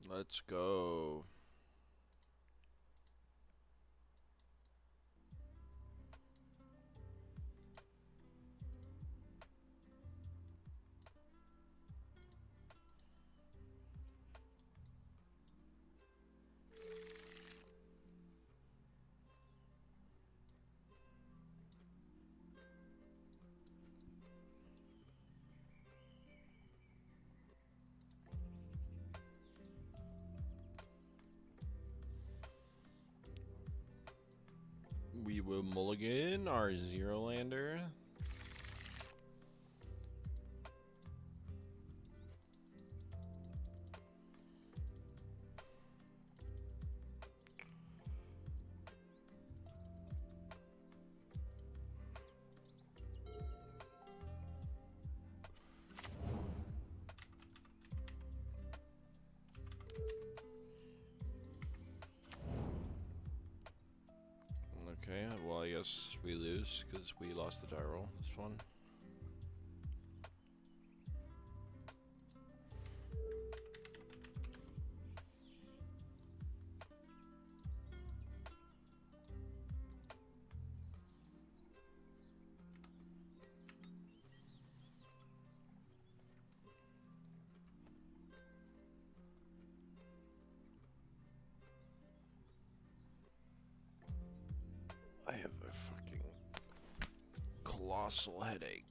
Let's go. We will mulligan our Zero Lander. Okay, well I guess we lose because we lost the die roll this one. I have a fucking colossal headache.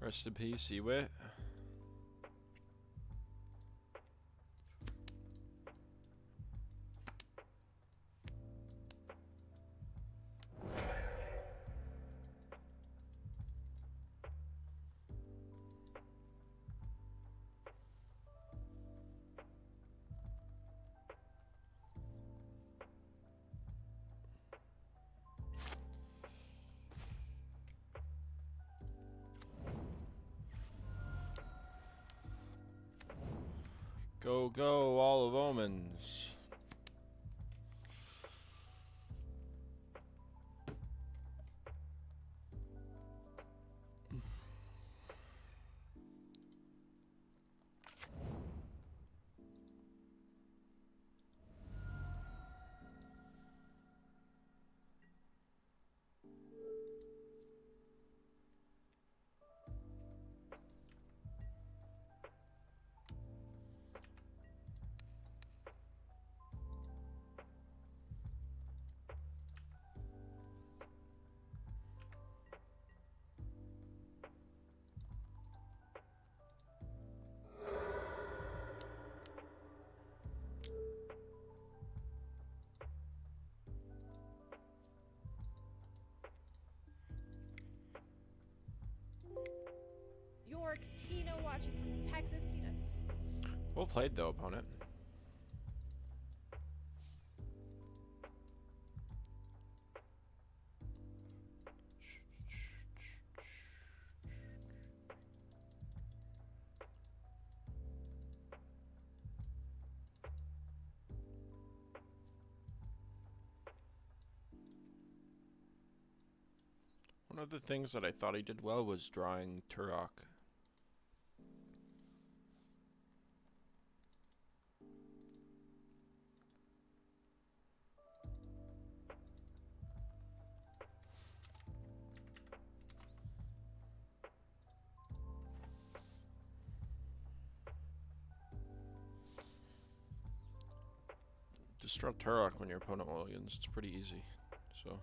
Rest in peace, Ewit. Go, go, all of omens. York, Tina watching from Texas. Tina. Well played though, opponent. One of the things that I thought he did well was drawing Turok. Just draw Turok when your opponent mulligans. It's pretty easy. So.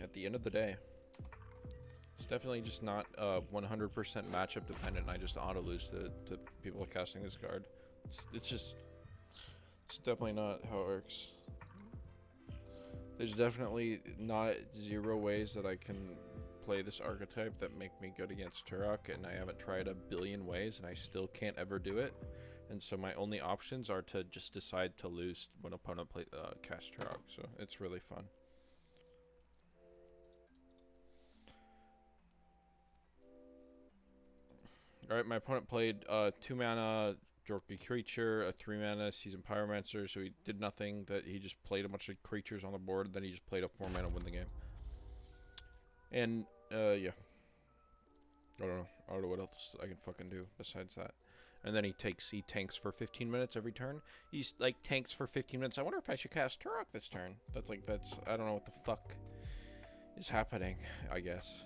At the end of the day, it's definitely just not 100% matchup dependent. I just auto lose to people casting this card. It's definitely not how it works. There's definitely not 0 ways that I can play this archetype that make me good against Turok, and I haven't tried a billion ways, and I still can't ever do it. And so my only options are to just decide to lose when opponent casts Turok. So it's really fun. Alright, my opponent played 2 mana Dorky Creature, a 3 mana Seasoned Pyromancer, so he did nothing. That he just played a bunch of creatures on the board, then he just played a 4 mana win the game. And yeah. I don't know what else I can fucking do besides that. And then he tanks for 15 minutes every turn. He's like tanks for 15 minutes. I wonder if I should cast Turok this turn. That's I don't know what the fuck is happening, I guess.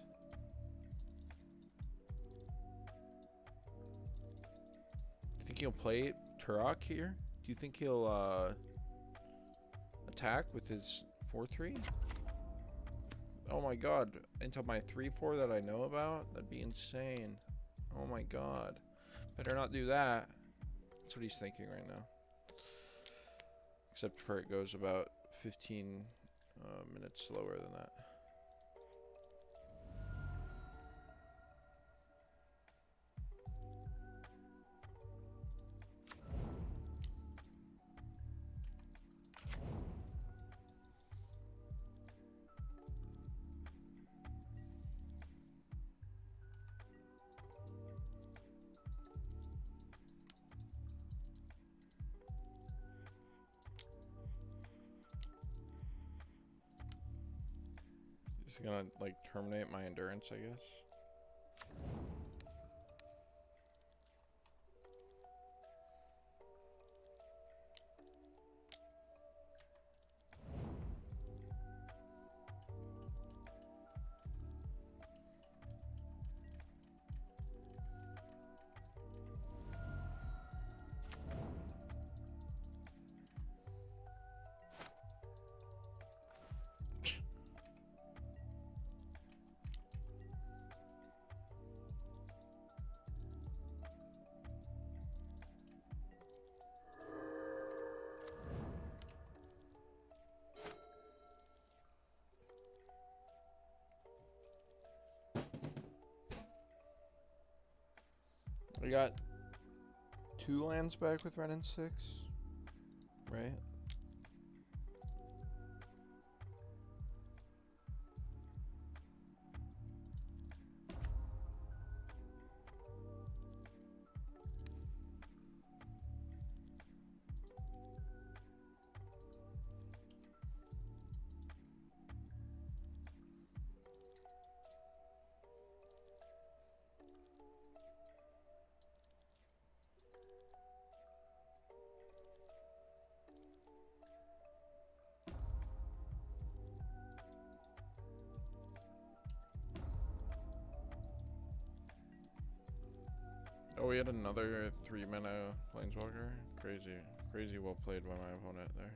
Do you think he'll play Turok here? Do you think he'll attack with his 4/3? Oh my god, into my 3/4 that I know about? That'd be insane. Oh my god. Better not do that. That's what he's thinking right now. Except for it goes about 15 minutes slower than that. He's gonna like terminate my endurance, I guess. We got 2 lands back with Ren and 6, right? Oh, we had another 3 mana Planeswalker. Crazy well played by my opponent there.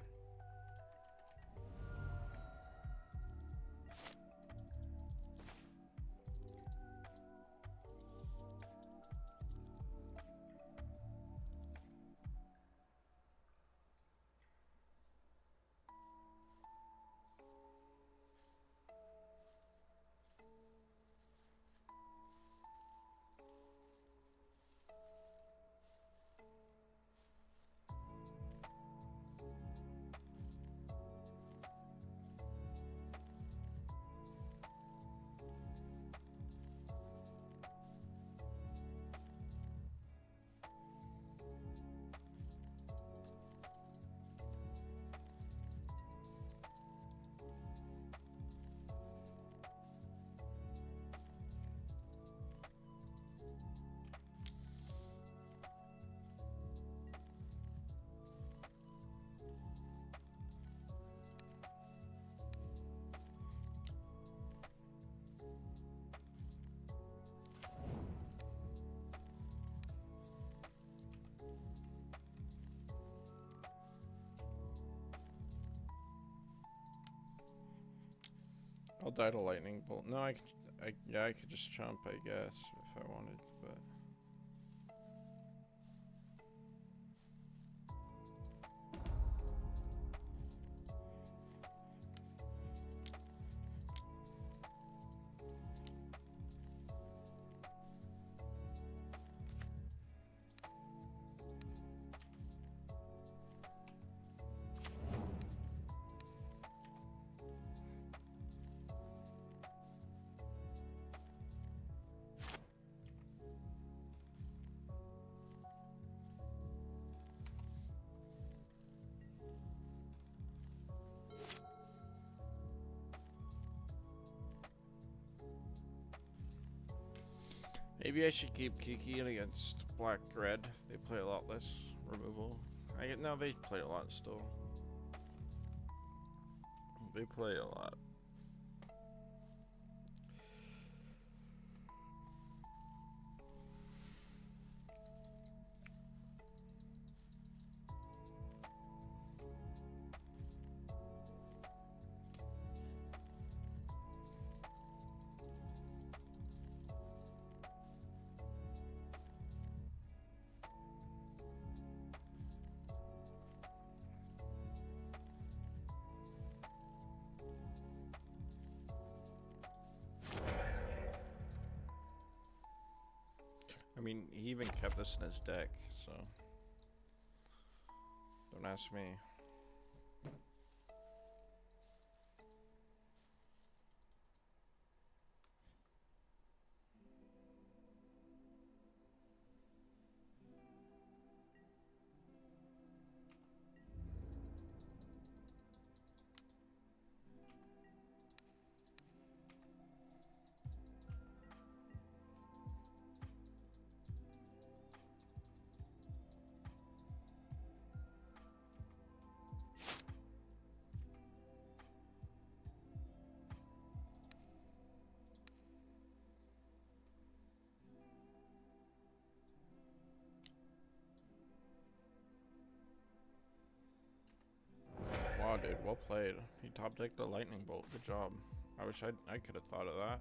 I'll die to lightning bolt. No, yeah, I could just chomp, I guess, if I wanted, but. Maybe I should keep Kiki in against black-red. They play a lot less removal. No, they play a lot still. They play a lot. I mean, he even kept this in his deck, so don't ask me. Wow, dude, well played. He top decked the lightning bolt. Good job. I wish I could have thought of that.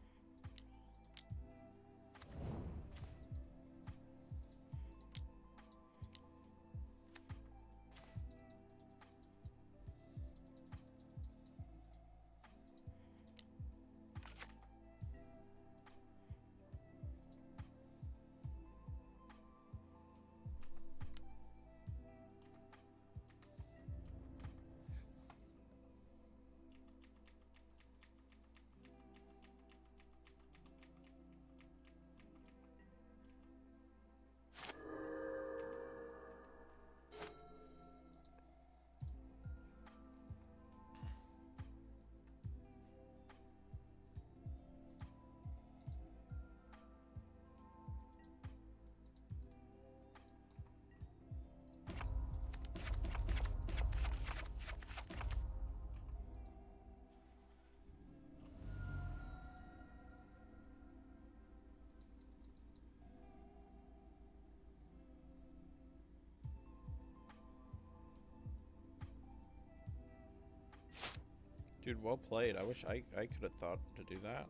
Dude, well played. I wish I could have thought to do that.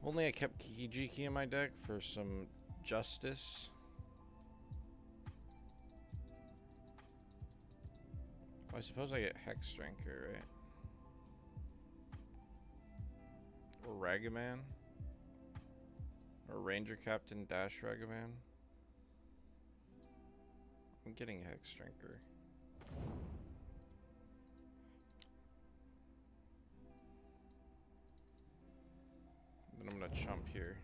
If only I kept Kiki in my deck for some justice. Well, I suppose I get Hex Drinker, right? Or Ragaman? Or Ranger Captain Dash Ragaman? I'm getting Hex Drinker. Then I'm gonna chump here.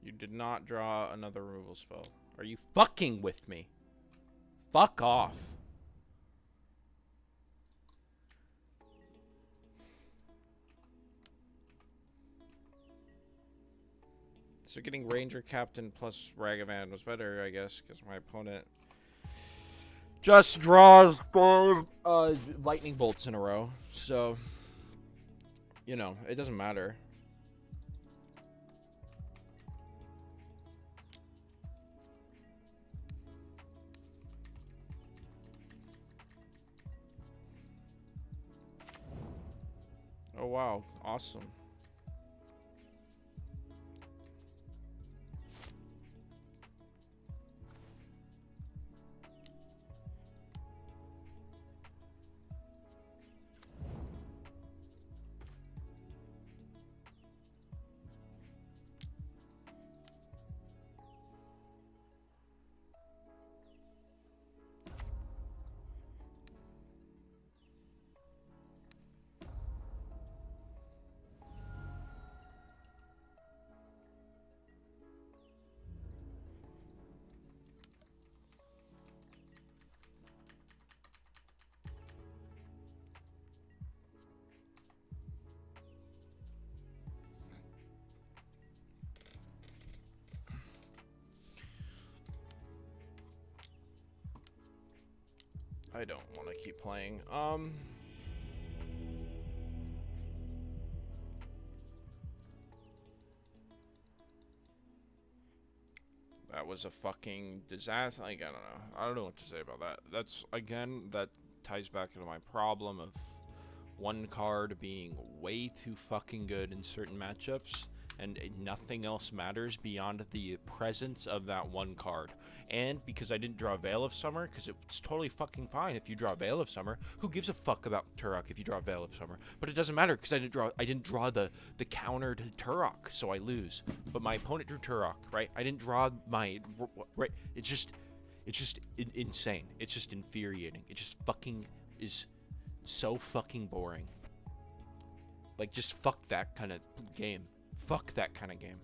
You did not draw another removal spell. Are you fucking with me? Fuck off. So getting Ranger Captain plus Ragavan was better, I guess, because my opponent just draws 4 lightning bolts in a row. So you know, it doesn't matter. Oh wow, awesome. I don't want to keep playing. That was a fucking disaster. Like, I don't know. I don't know what to say about that. That's, again, that ties back to my problem of one card being way too fucking good in certain matchups, and nothing else matters beyond the presence of that one card. And because I didn't draw Veil of Summer, because it's totally fucking fine if you draw Veil of Summer. Who gives a fuck about Turok if you draw Veil of Summer? But it doesn't matter because I didn't draw the counter to Turok, so I lose. But my opponent drew Turok, right? I didn't draw my right. It's just insane. It's just infuriating. It just fucking is so fucking boring. Like, just fuck that kind of game. Fuck that kind of game.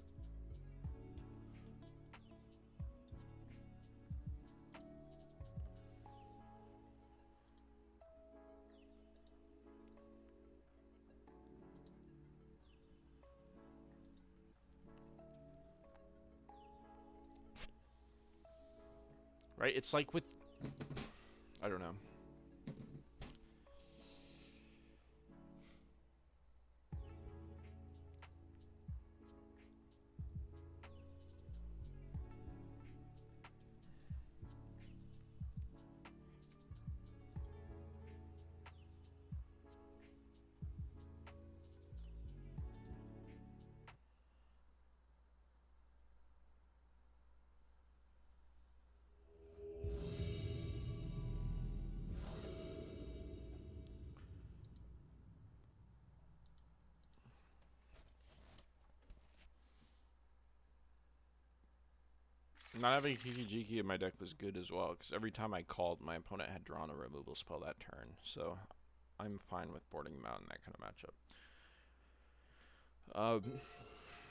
Right? It's like with... I don't know. Not having Kiki in my deck was good as well, because every time I called, my opponent had drawn a removal spell that turn, so I'm fine with boarding him out in that kind of matchup.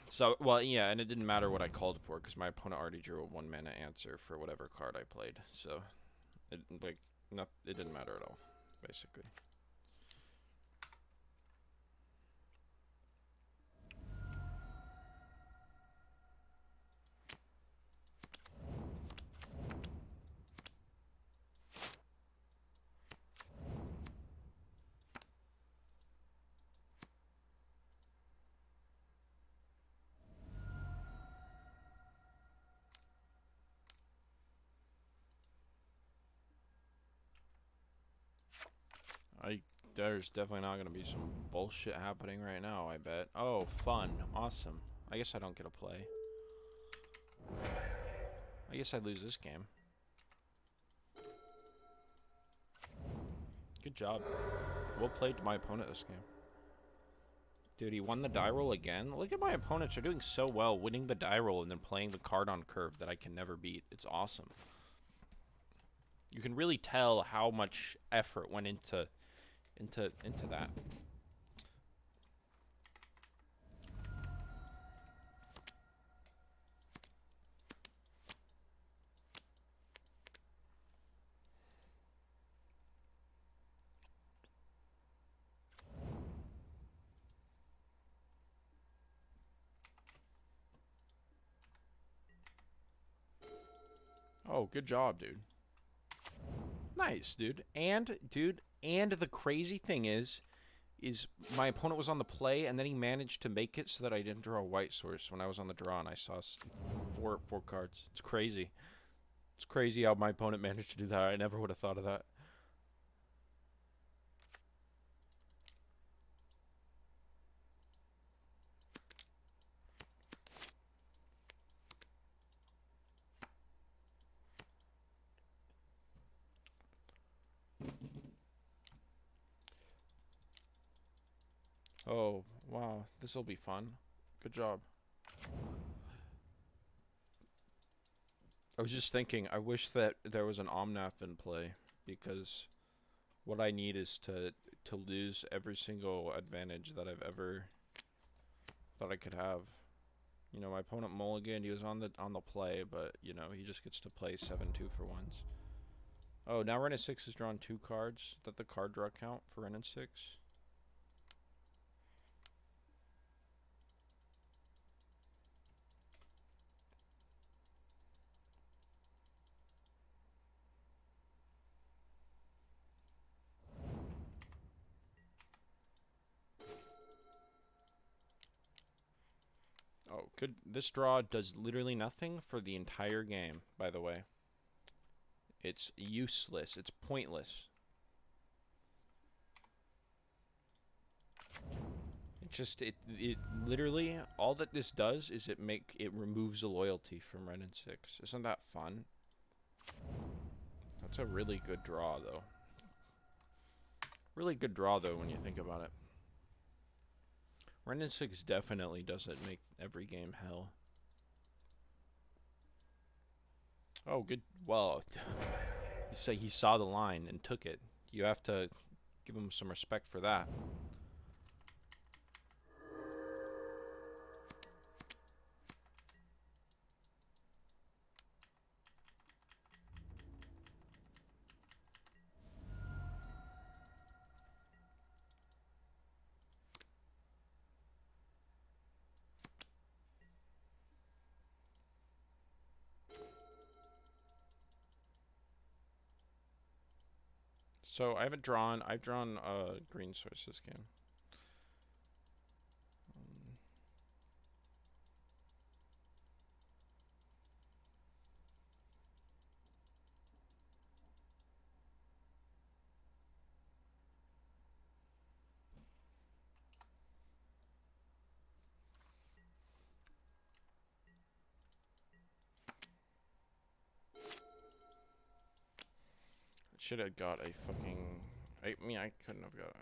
So, well, yeah, and it didn't matter what I called for, because my opponent already drew a 1-mana answer for whatever card I played, so it, like, it didn't matter at all, basically. There's definitely not going to be some bullshit happening right now, I bet. Oh, fun. Awesome. I guess I don't get to play. I guess I lose this game. Good job. Well played to my opponent this game. Dude, he won the die roll again? Look at my opponents. They're doing so well, winning the die roll and then playing the card on curve that I can never beat. It's awesome. You can really tell how much effort went into that. Oh, good job, dude. Nice, dude. And the crazy thing is, is my opponent was on the play, and then he managed to make it so that I didn't draw a white source when I was on the draw, and I saw four cards. It's crazy. It's crazy how my opponent managed to do that. I never would have thought of that. Oh, wow. This will be fun. Good job. I was just thinking, I wish that there was an Omnath in play, because what I need is to lose every single advantage that I've ever thought I could have. You know, my opponent mulliganed, he was on the play, but you know, he just gets to play 7-2 for once. Oh, now Ren and 6 has drawn 2 cards. Is that the card draw count for Ren and 6? Oh, good. This draw does literally nothing for the entire game, by the way. It's useless. It's pointless. It literally, all that this does is it removes the loyalty from Ren and 6. Isn't that fun? That's a really good draw, though. Really good draw, though, when you think about it. Ren and 6 definitely doesn't make every game hell. Oh, good. Well, you say he saw the line and took it. You have to give him some respect for that. So I haven't drawn. I've drawn green source this game. Should have got a fucking. I mean, I couldn't have got it.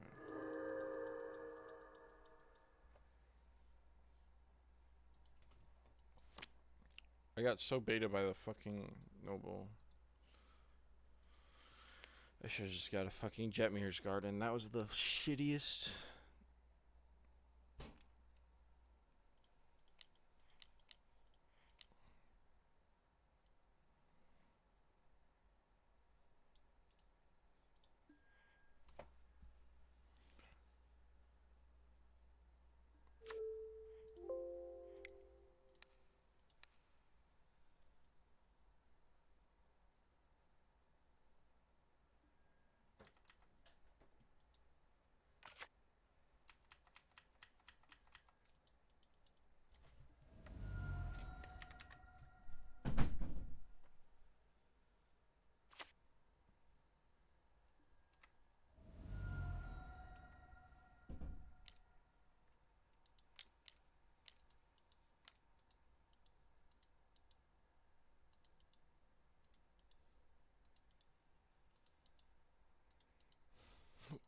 I got so baited by the fucking noble. I should have just got a fucking Jetmir's Garden. That was the shittiest.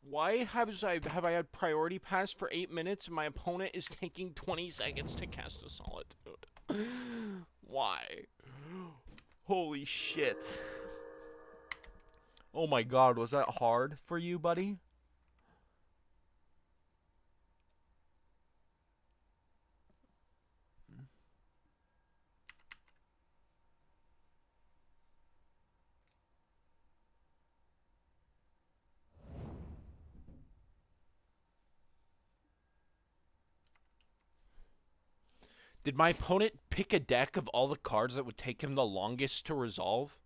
Why have I had priority pass for 8 minutes and my opponent is taking 20 seconds to cast a Solitude? Why? Holy shit. Oh my god, was that hard for you, buddy? Did my opponent pick a deck of all the cards that would take him the longest to resolve?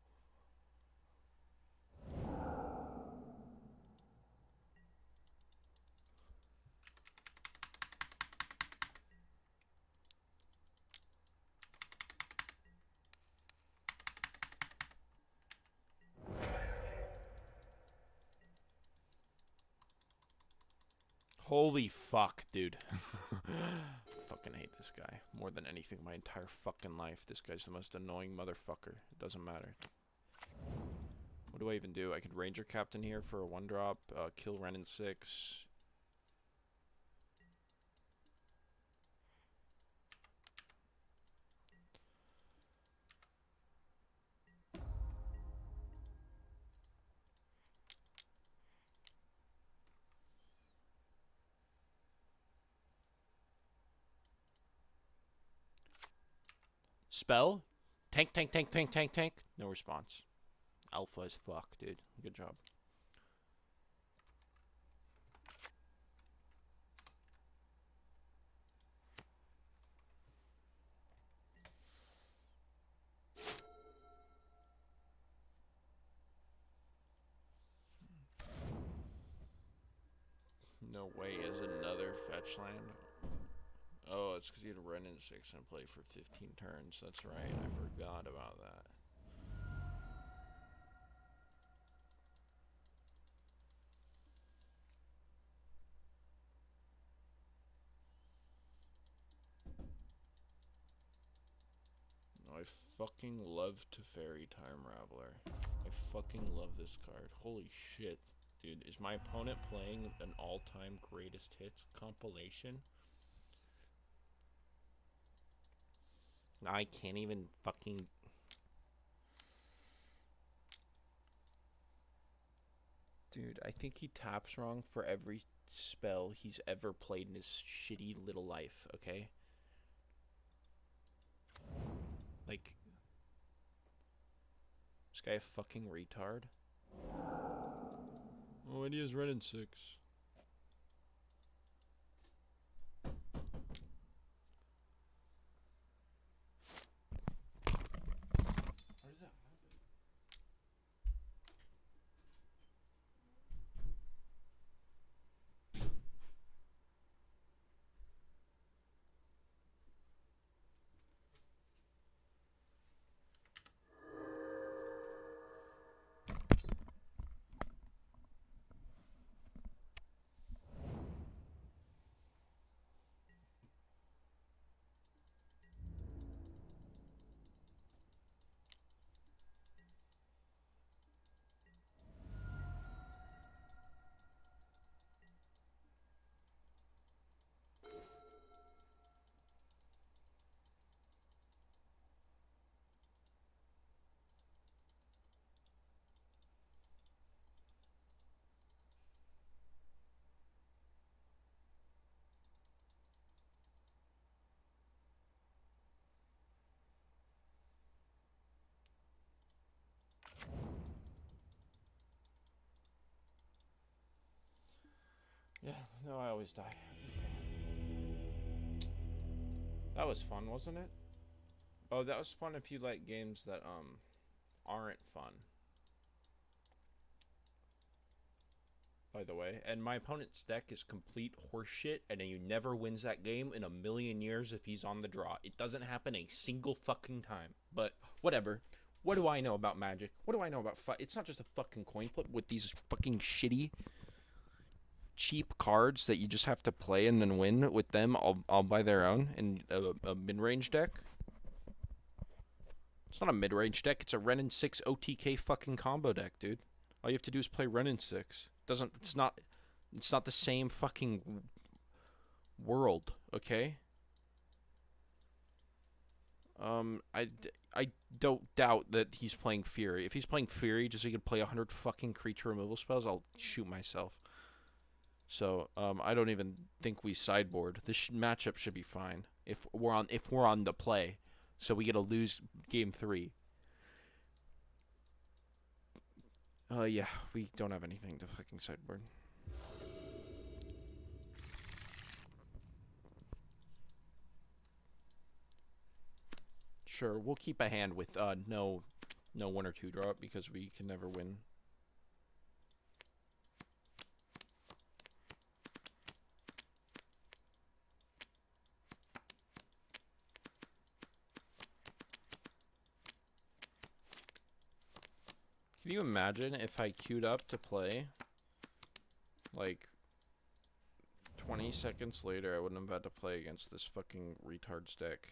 Holy fuck, dude. Fucking hate this guy more than anything my entire fucking life. This guy's the most annoying motherfucker. It doesn't matter. What do I even do? I could Ranger Captain here for a 1-drop, kill Ren in 6. Spell? Tank, tank, tank, tank, tank, tank. No response. Alpha as fuck, dude. Good job. No way is another fetch land. Oh, it's because you had Ren in 6 and play for 15 turns. That's right. I forgot about that. I fucking love Teferi Time Raveler. I fucking love this card. Holy shit. Dude, is my opponent playing an all-time greatest hits compilation? I can't even fucking... Dude, I think he taps wrong for every spell he's ever played in his shitty little life, okay? Like... This guy a fucking retard? Oh, and he has Ren in 6. What is that? Yeah, no, I always die. Okay. That was fun, wasn't it? Oh, that was fun if you like games that, aren't fun. By the way. And my opponent's deck is complete horseshit, and he never wins that game in a million years if he's on the draw. It doesn't happen a single fucking time. But, whatever. What do I know about Magic? What do I know about It's not just a fucking coin flip with these fucking shitty... cheap cards that you just have to play and then win with them all by their own in a mid-range deck. It's not a mid-range deck. It's a Ren and 6 OTK fucking combo deck, dude. All you have to do is play Ren and 6. It's not the same fucking world, okay? I don't doubt that he's playing Fury. If he's playing Fury just so he can play 100 fucking creature removal spells, I'll shoot myself. So, I don't even think we sideboard. This matchup should be fine if we're on the play. So we get to lose game 3. Yeah, we don't have anything to fucking sideboard. Sure, we'll keep a hand with no 1 or 2 drop because we can never win. Can you imagine if I queued up to play like 20 seconds later, I wouldn't have had to play against this fucking retard's deck.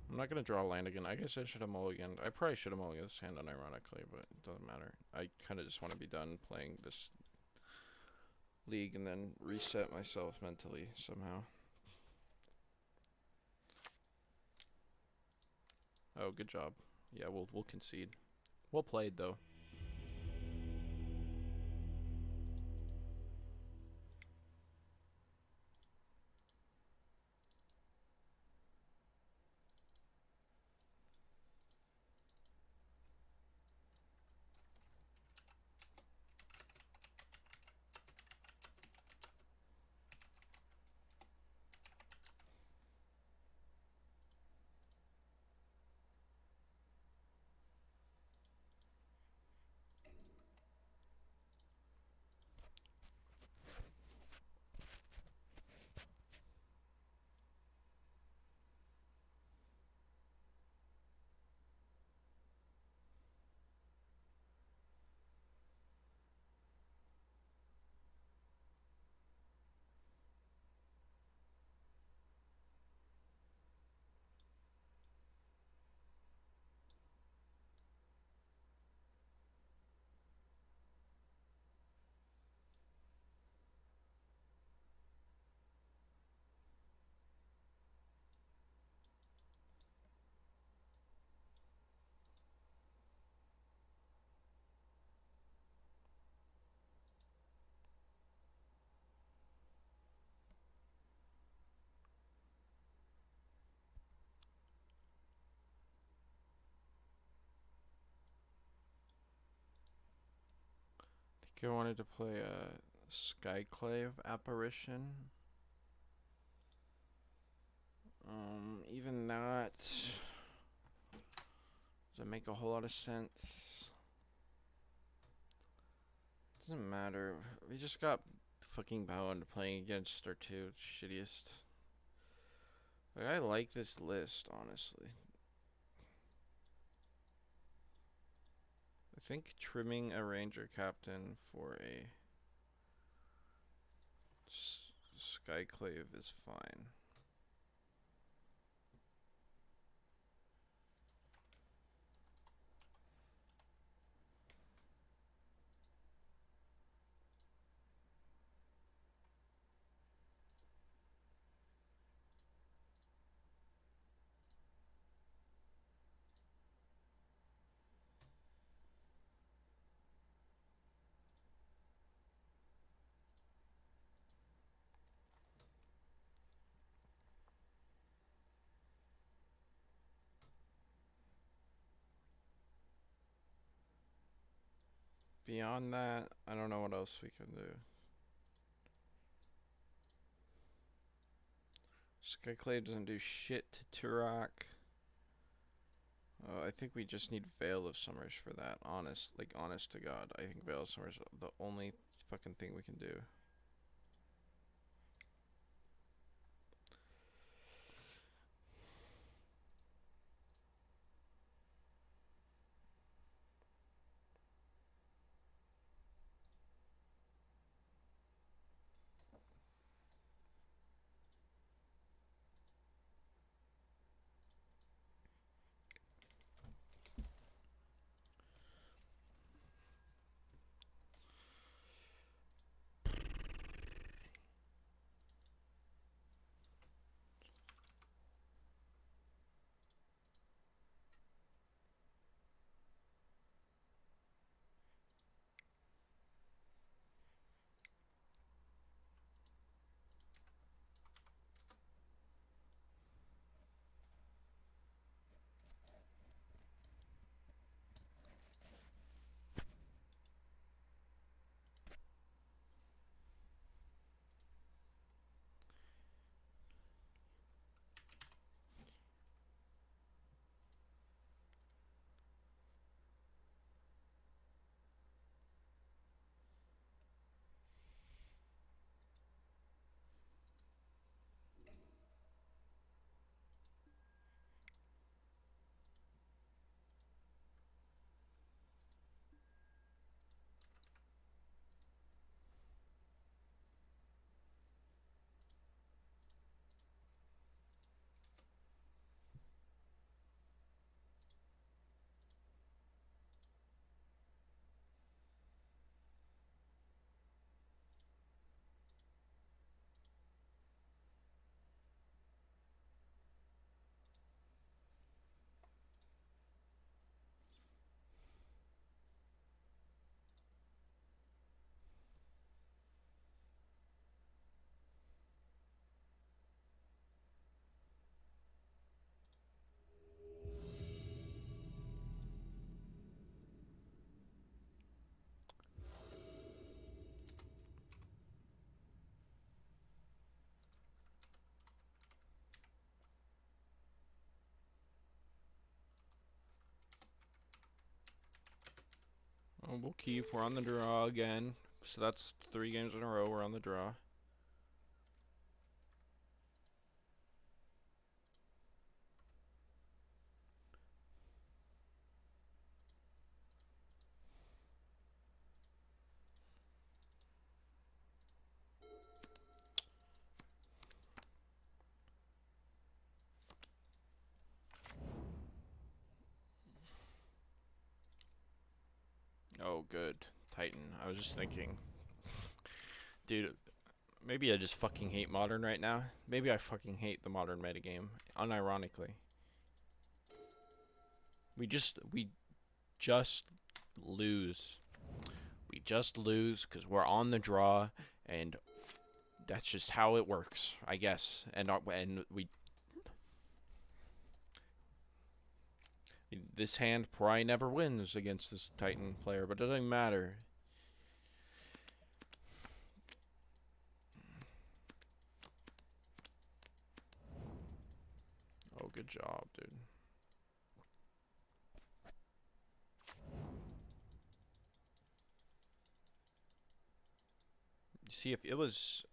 I'm not gonna draw a land again. I guess I should have mulliganed. I probably should have mulliganed this hand unironically, but it doesn't matter. I kind of just want to be done playing this league and then reset myself mentally somehow. Oh, good job. Yeah, we'll concede. Well played though. I think I wanted to play a Skyclave Apparition. Even that doesn't make a whole lot of sense. Doesn't matter. We just got fucking bound playing against our two shittiest. Like, I like this list, honestly. I think trimming a ranger captain for a Skyclave is fine. Beyond that, I don't know what else we can do. Skyclave doesn't do shit to Turok. I think we just need Veil of Summers for that. Honest to God. I think Veil of Summers is the only fucking thing we can do. Oh, we'll keep. We're on the draw again. So that's 3 games in a row. We're on the draw. Oh, good. Titan. I was just thinking. Dude, maybe I just fucking hate Modern right now. Maybe I fucking hate the Modern metagame. Unironically. We just lose. We just lose because we're on the draw, and that's just how it works, I guess. And this hand probably never wins against this Titan player, but it doesn't matter. Oh, good job, dude. You see, if it was...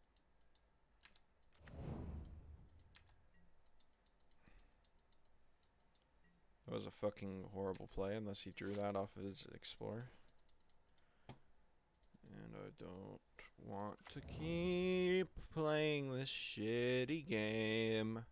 That was a fucking horrible play, unless he drew that off of his Explorer. And I don't want to keep playing this shitty game.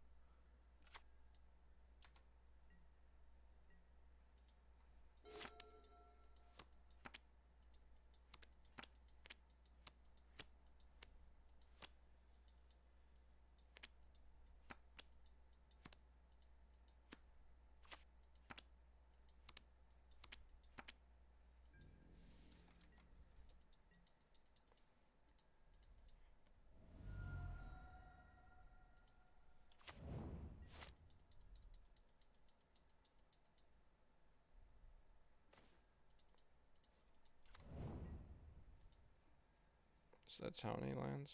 So that's how many lands?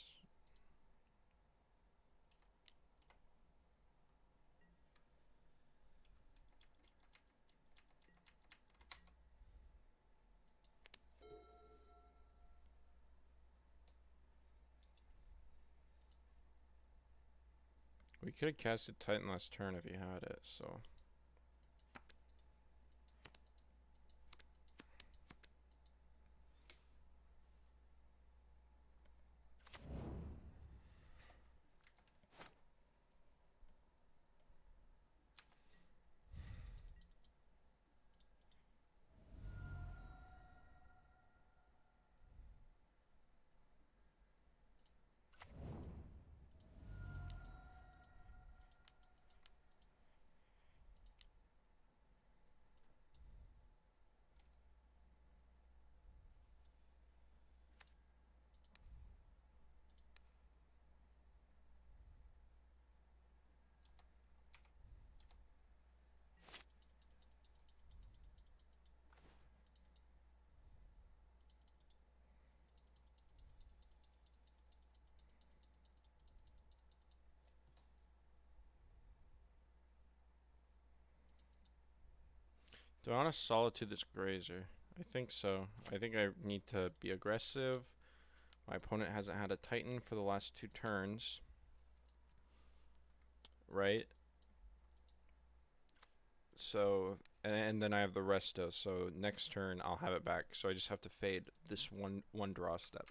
We could have casted Titan last turn if he had it, so... Do I want to Solitude this Grazer? I think so. I think I need to be aggressive. My opponent hasn't had a Titan for the last 2 turns. Right? So, and then I have the Resto, so next turn I'll have it back. So I just have to fade this one draw step.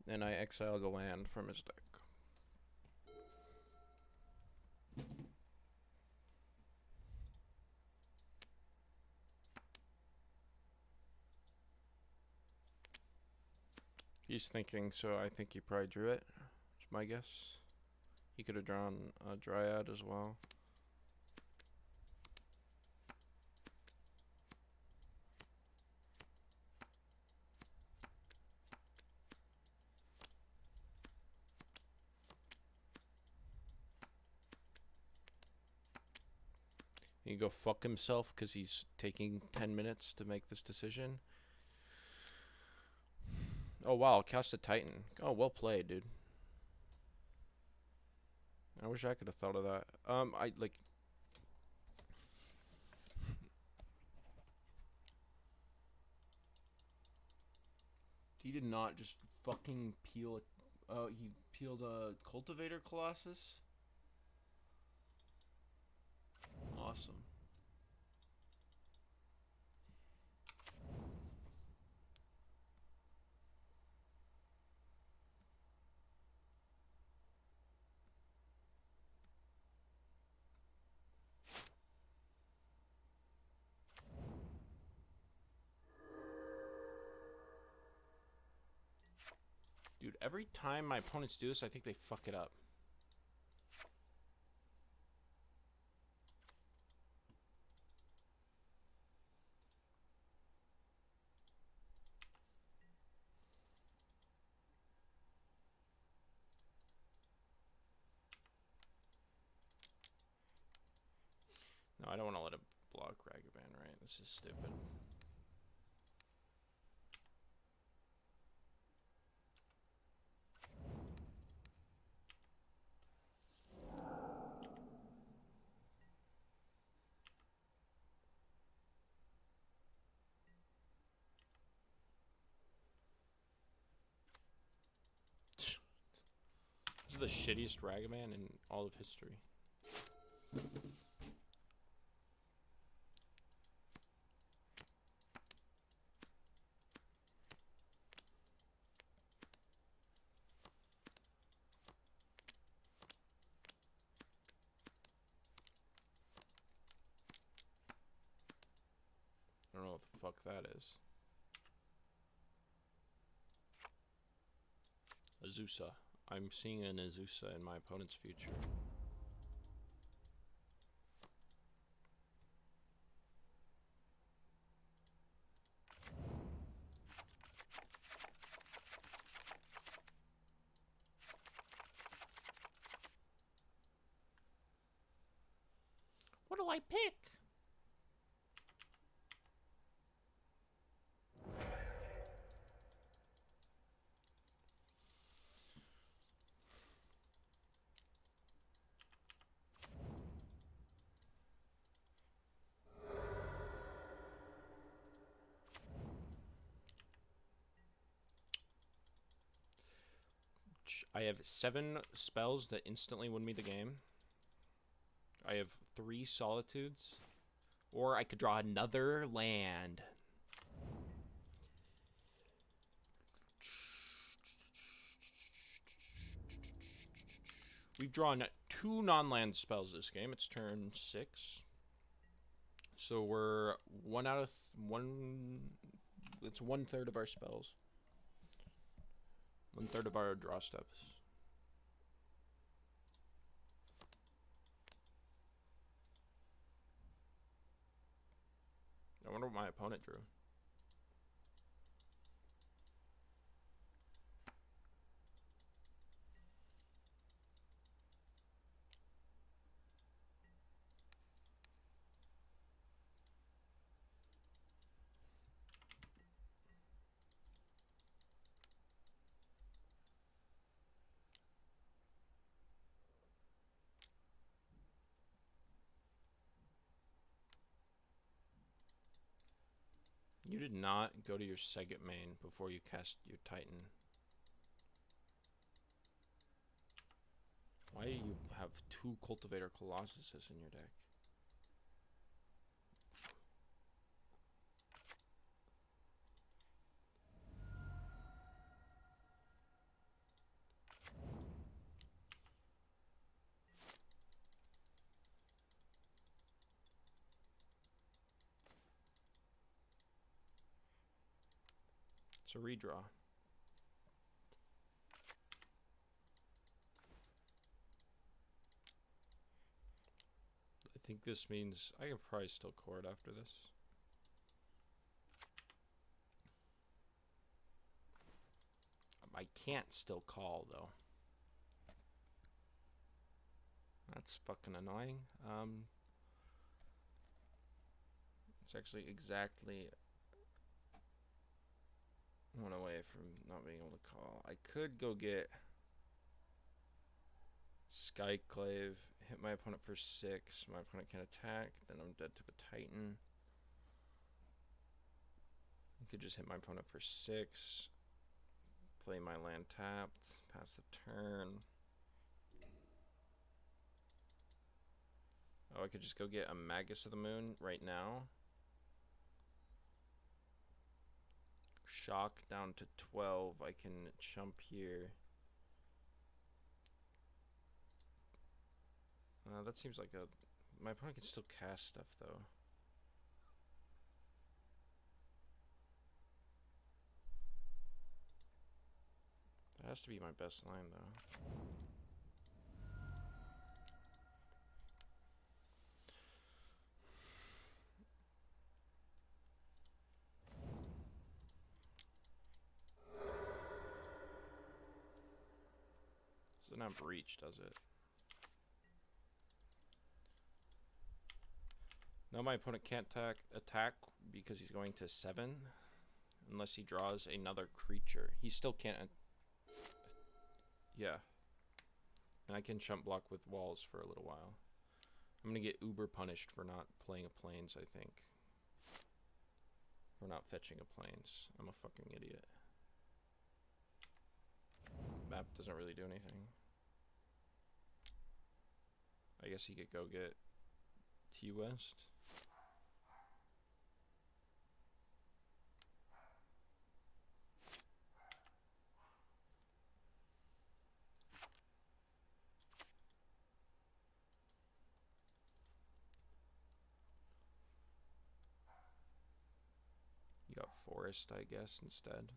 And I exile the land from his deck. He's thinking, so I think he probably drew it. Is my guess. He could have drawn a Dryad as well. He can go fuck himself because he's taking 10 minutes to make this decision. Oh wow, cast a Titan. Oh, well played, dude. I wish I could have thought of that. I like. He did not just fucking peel it. He peeled a Cultivator Colossus. Awesome. Dude, every time my opponents do this, I think they fuck it up. No, I don't want to let it block Ragavan, right? This is stupid. This is the shittiest Ragavan in all of history. I don't know what the fuck that is. Azusa. I'm seeing an Azusa in my opponent's future. What do I pick? I have 7 spells that instantly win me the game. I have 3 Solitudes. Or I could draw another land. We've drawn 2 non-land spells this game. It's turn 6. So we're 1 out of 1. It's 1/3 of our spells. 1/3 of our draw steps. I wonder what my opponent drew. You did not go to your second main before you cast your Titan. Why do you have 2 Cultivator Colossuses in your deck? It's a redraw. I think this means I can probably still Chord after this. I can't still call though. That's fucking annoying. It's actually exactly 1 away from not being able to call. I could go get Skyclave. Hit my opponent for 6. My opponent can attack. Then I'm dead to a Titan. I could just hit my opponent for 6. Play my land tapped. Pass the turn. Oh, I could just go get a Magus of the Moon right now. Shock down to 12. I can jump here. That seems like a... My opponent can still cast stuff, though. That has to be my best line, though. Doesn't have reach, does it? Now my opponent can't attack because he's going to 7. Unless he draws another creature. He still can't... Yeah. And I can chump block with walls for a little while. I'm gonna get uber punished for not playing a plains, I think. For not fetching a plains. I'm a fucking idiot. Map doesn't really do anything. I guess he could go get T-West. You got Forest, I guess, instead.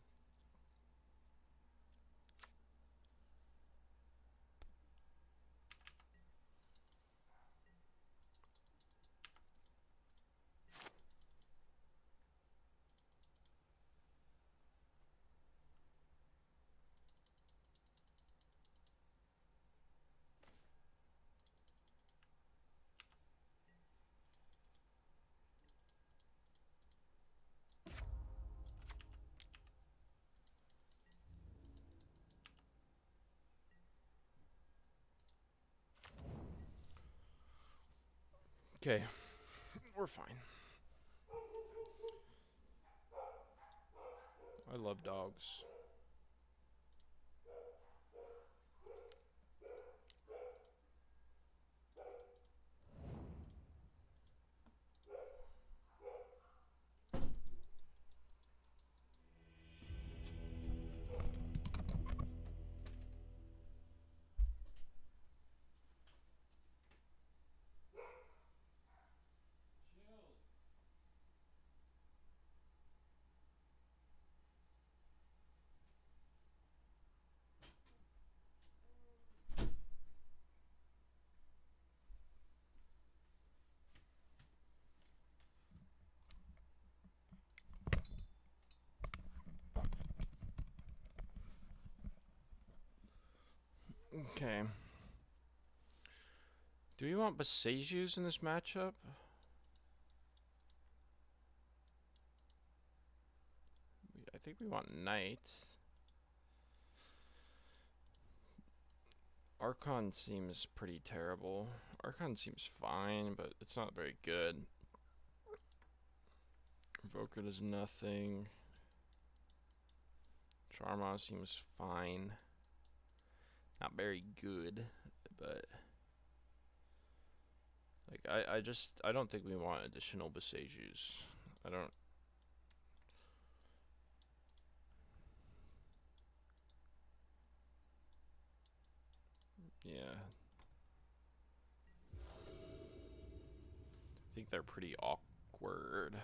Okay, we're fine. I love dogs. Okay. Do we want Besejus in this matchup? I think we want Knights. Archon seems pretty terrible. Archon seems fine, but it's not very good. Evoker does nothing. Charma seems fine. Not very good, but like I don't think we want additional Besejus. I don't. Yeah. I think they're pretty awkward.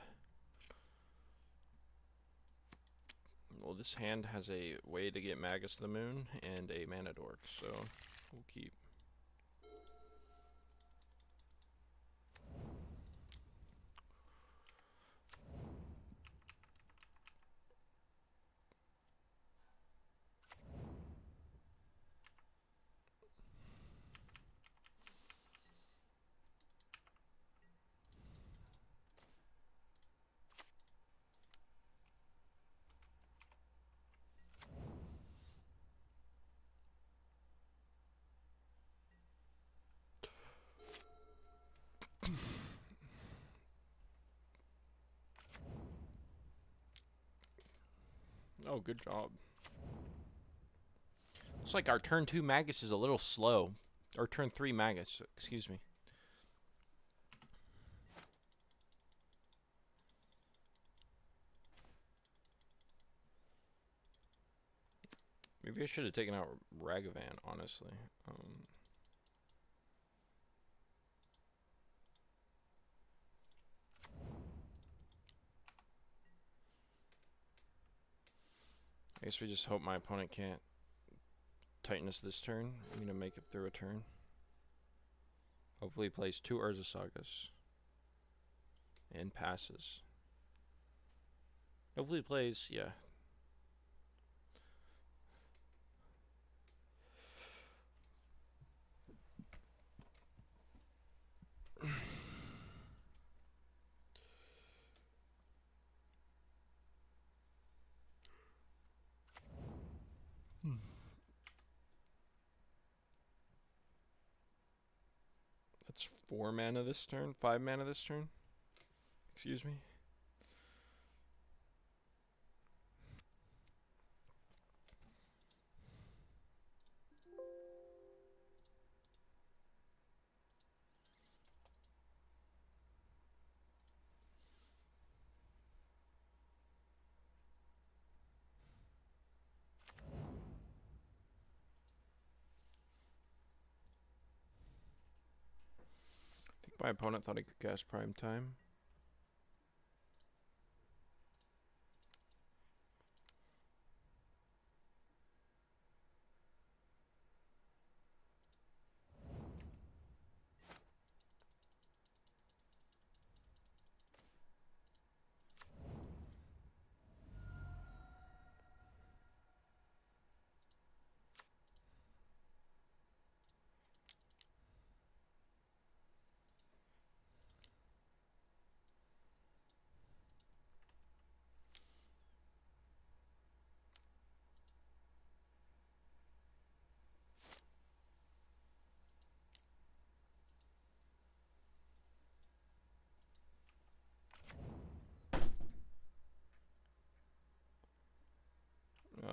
Well, this hand has a way to get Magus of the Moon and a Mana Dork, so we'll keep. Oh, good job. Looks like our turn 2 Magus is a little slow. Or turn 3 Magus, excuse me. Maybe I should have taken out Ragavan, honestly. I guess we just hope my opponent can't Titan us this turn. I'm gonna make it through a turn. Hopefully he plays 2 Urza Sagas. And passes. Hopefully he plays, yeah. That's 4 mana this turn. 5 mana this turn. Excuse me. I think my opponent thought he could cast Prime Time.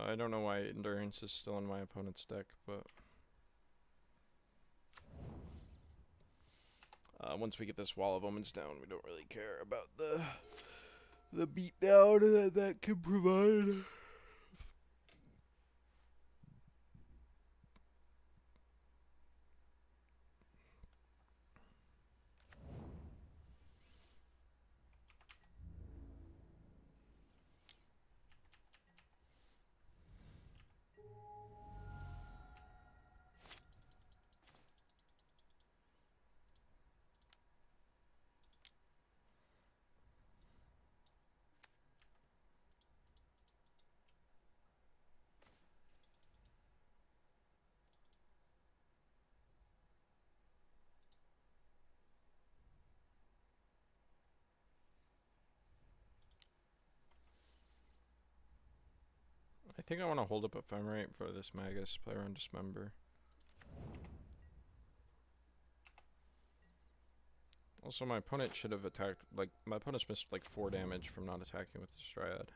I don't know why Endurance is still in my opponent's deck, but once we get this Wall of Omens down, we don't really care about the beatdown that can provide. I think I want to hold up Ephemerate for this Magus, play around Dismember. Also, my opponent should have attacked, like, my opponent's missed like 4 damage from not attacking with the Dryad.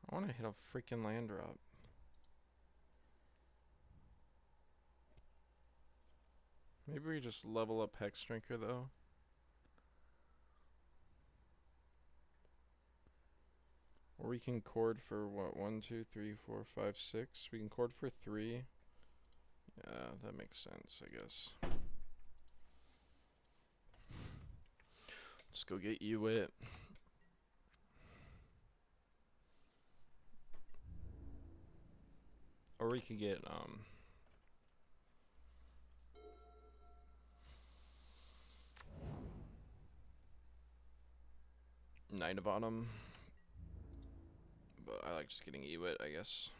I want to hit a freaking land drop. Maybe we just level up Hex Drinker though. Or we can chord for what? 1, 2, 3, 4, 5, 6. We can chord for 3. Yeah, that makes sense, I guess. Let's go get you it. Or we could get, 9 of Autumn. But I like just getting Ewit, I guess.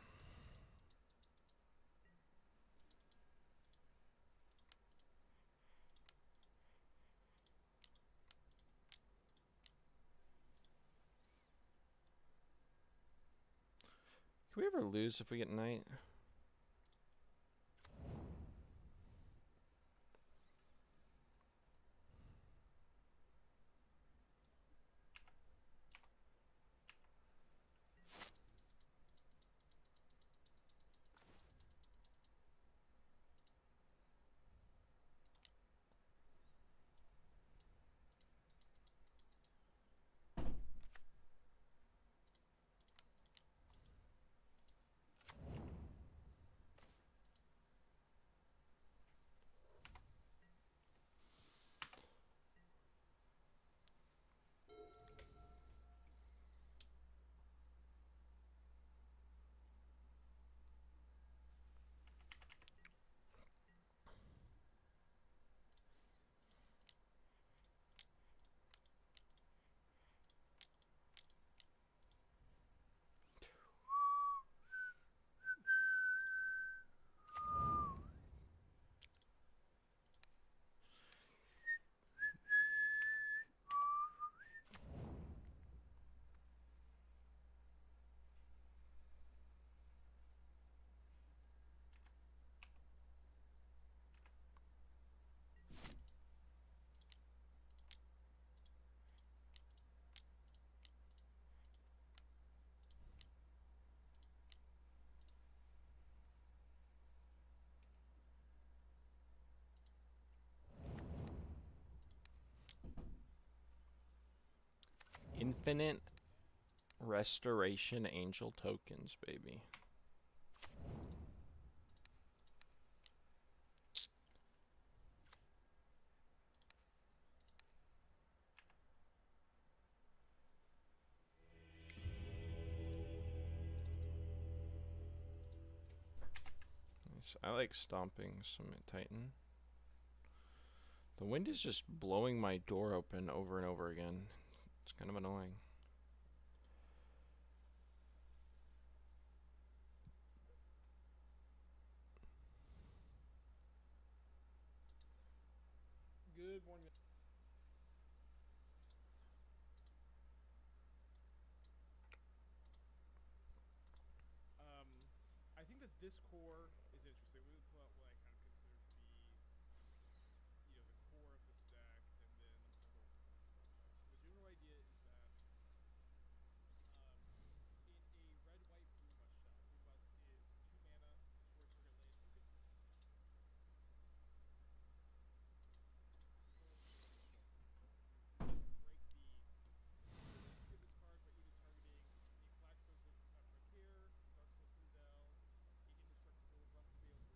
Can we ever lose if we get Knight? Infinite Restoration Angel tokens, baby. Nice. I like stomping some Titan. The wind is just blowing my door open over and over again. It's kind of annoying. Good morning. I think that this core is interesting. We would pull out what I kind of consider to be, the core of the stack, and then let me talk about what the flex spots are. So the general idea is that in a red-white blue bust shell, blue bust is 2 mana, destroy target land. You can break the resiliency of this card by either targeting a Flagstones of Traquair, Darksteel Citadel, a Indestructible Rusty Bale Bridge, or an Uncracked Arid Mesa, but this kind of makes the thing cost 3 mana in order to make this, 2 mana destroy land.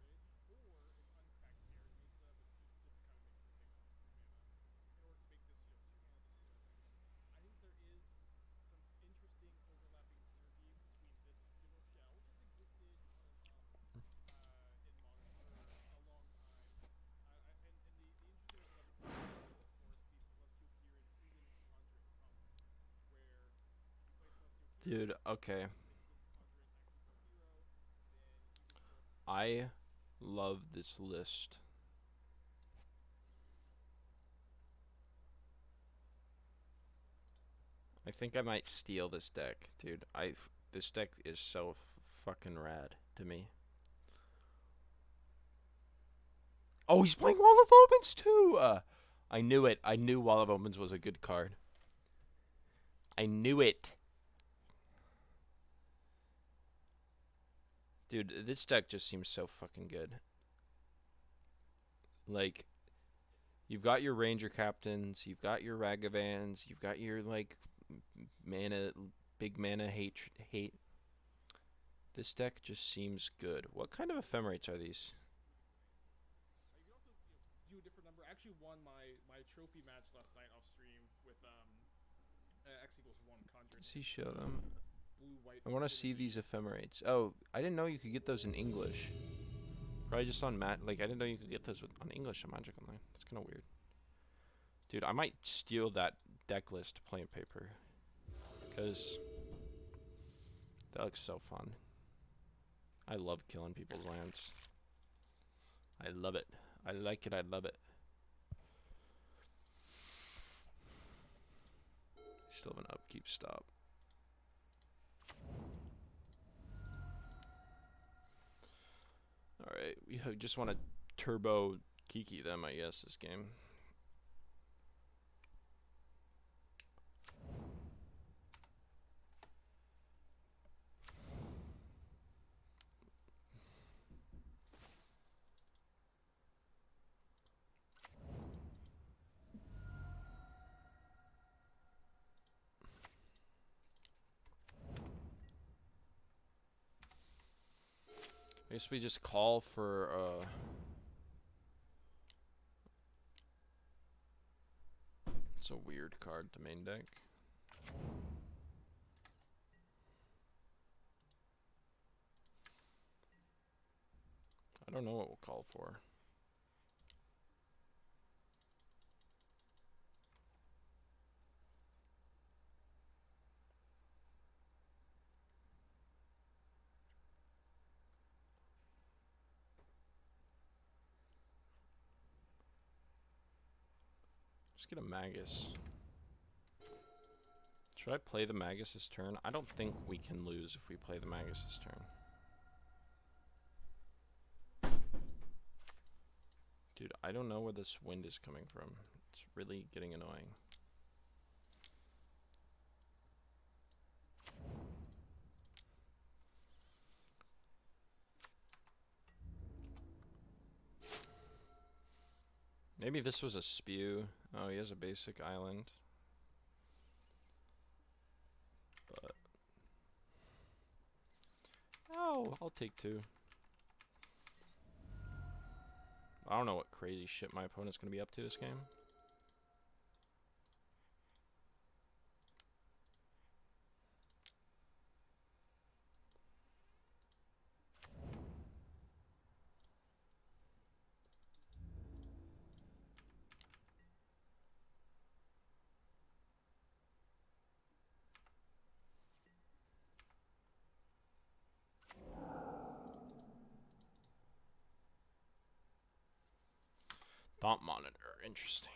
I think there is some interesting overlapping synergy between this general shell, which has existed on and off in Modern for a long time, and the interesting overlapping synergy is, of course, the Celestial Kieran Freeland's Conjurant combo, where if you play Celestial Kieran, Dude, okay. makes this Conjurant X equals 0, then you can throw. I love this list. I think I might steal this deck, dude. This deck is so fucking rad to me. Oh, he's playing Wall of Omens too. I knew it. I knew Wall of Omens was a good card. I knew it. Dude, this deck just seems so fucking good. Like, you've got your Ranger Captains, you've got your Ragavans, you've got your, like, big mana hate. This deck just seems good. What kind of ephemerates are these? You can also do a different number. I actually won my trophy match last night off stream with equals 1 conjured. Does he show them? Blue, white. I want to see these ephemerates. Oh, I didn't know you could get those in English. Probably just on like I didn't know you could get those on English on Magic Online. That's kind of weird. Dude, I might steal that deck list to play in paper. Because that looks so fun. I love killing people's lands. I love it. I like it. I love it. Still have an upkeep stop. Alright, we just want to turbo Kiki them, I guess, this game. I guess we just call for, it's a weird card to main deck. I don't know what we'll call for. Let's get a Magus. Should I play the Magus this turn? I don't think we can lose if we play the Magus this turn. Dude, I don't know where this wind is coming from. It's really getting annoying. Maybe this was a spew. Oh, he has a basic island. But oh, I'll take 2. I don't know what crazy shit my opponent's gonna be up to this game. Thought monitor, interesting.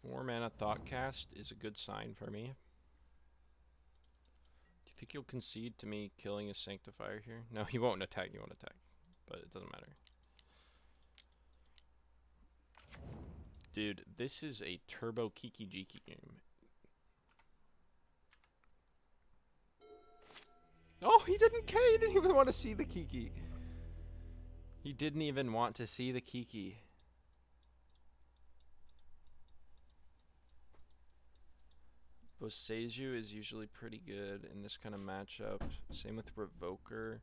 Four mana Thoughtcast is a good sign for me. Do you think he'll concede to me killing his Sanctifier here? No, he won't attack. He won't attack. But it doesn't matter. Dude, this is a turbo Kiki Jiki game. Oh, he didn't care. He didn't even want to see the Kiki. He didn't even want to see the Kiki. Boseiju is usually pretty good in this kind of matchup. Same with Revoker.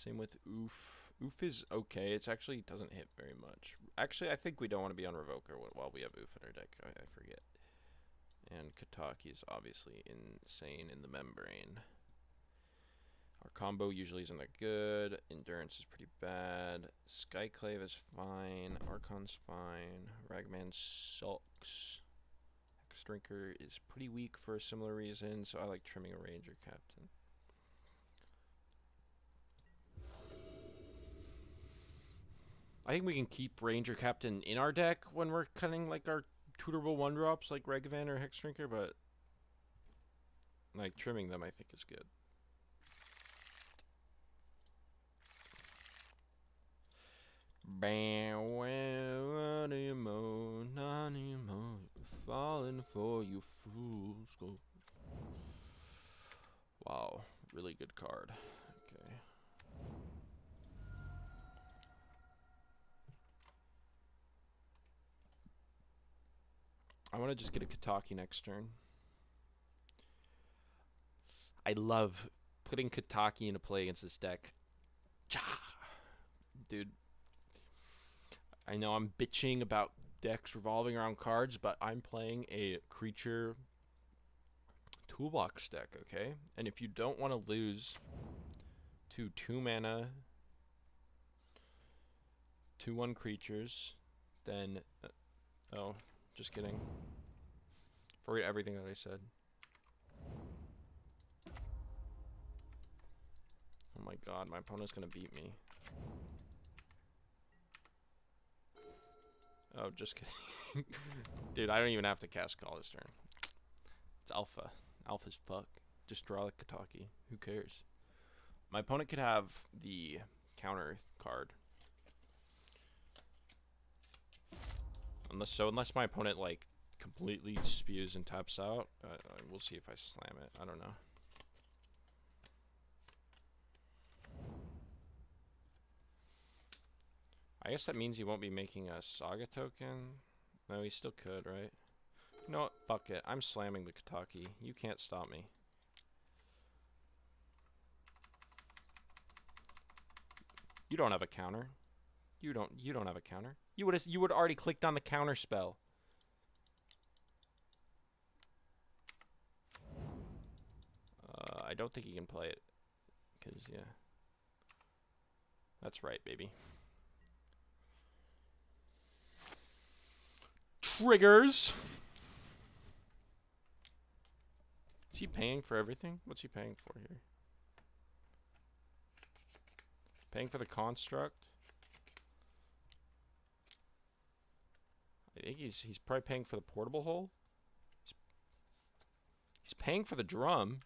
Same with Oof. Oof is okay. It's actually doesn't hit very much. Actually, I think we don't want to be on Revoker while we have Oof in our deck. I forget. And Kataki is obviously insane in the membrane. Our combo usually isn't that good. Endurance is pretty bad. Skyclave is fine. Archon's fine. Ragman sucks. Hexdrinker is pretty weak for a similar reason, so I like trimming a Ranger Captain. I think we can keep Ranger Captain in our deck when we're cutting like our tutorable 1-drops like Ragavan or Hexdrinker, but like trimming them I think is good. Falling for you fools. Go. Wow, really good card. Okay. I want to just get a Kataki next turn. I love putting Kataki into play against this deck. Dude, I know I'm bitching about decks revolving around cards, but I'm playing a creature toolbox deck, okay? And if you don't want to lose to 2 mana, 2/1 creatures, then oh, just kidding. Forget everything that I said. Oh my god, my opponent's gonna beat me. Oh, just kidding. Dude, I don't even have to cast Call this turn. It's alpha. Alpha's fuck. Just draw the Kataki. Who cares? My opponent could have the counter card. Unless my opponent, like, completely spews and taps out. We'll see if I slam it. I don't know. I guess that means he won't be making a Saga token. No, he still could, right? You know what? Fuck it. I'm slamming the Kataki. You can't stop me. You don't have a counter. You don't have a counter. You would already clicked on the counter spell. I don't think he can play it. Cause yeah. That's right, baby. Triggers. Is he paying for everything? What's he paying for here? Paying for the construct? I think he's probably paying for the portable hole. He's paying for the drum.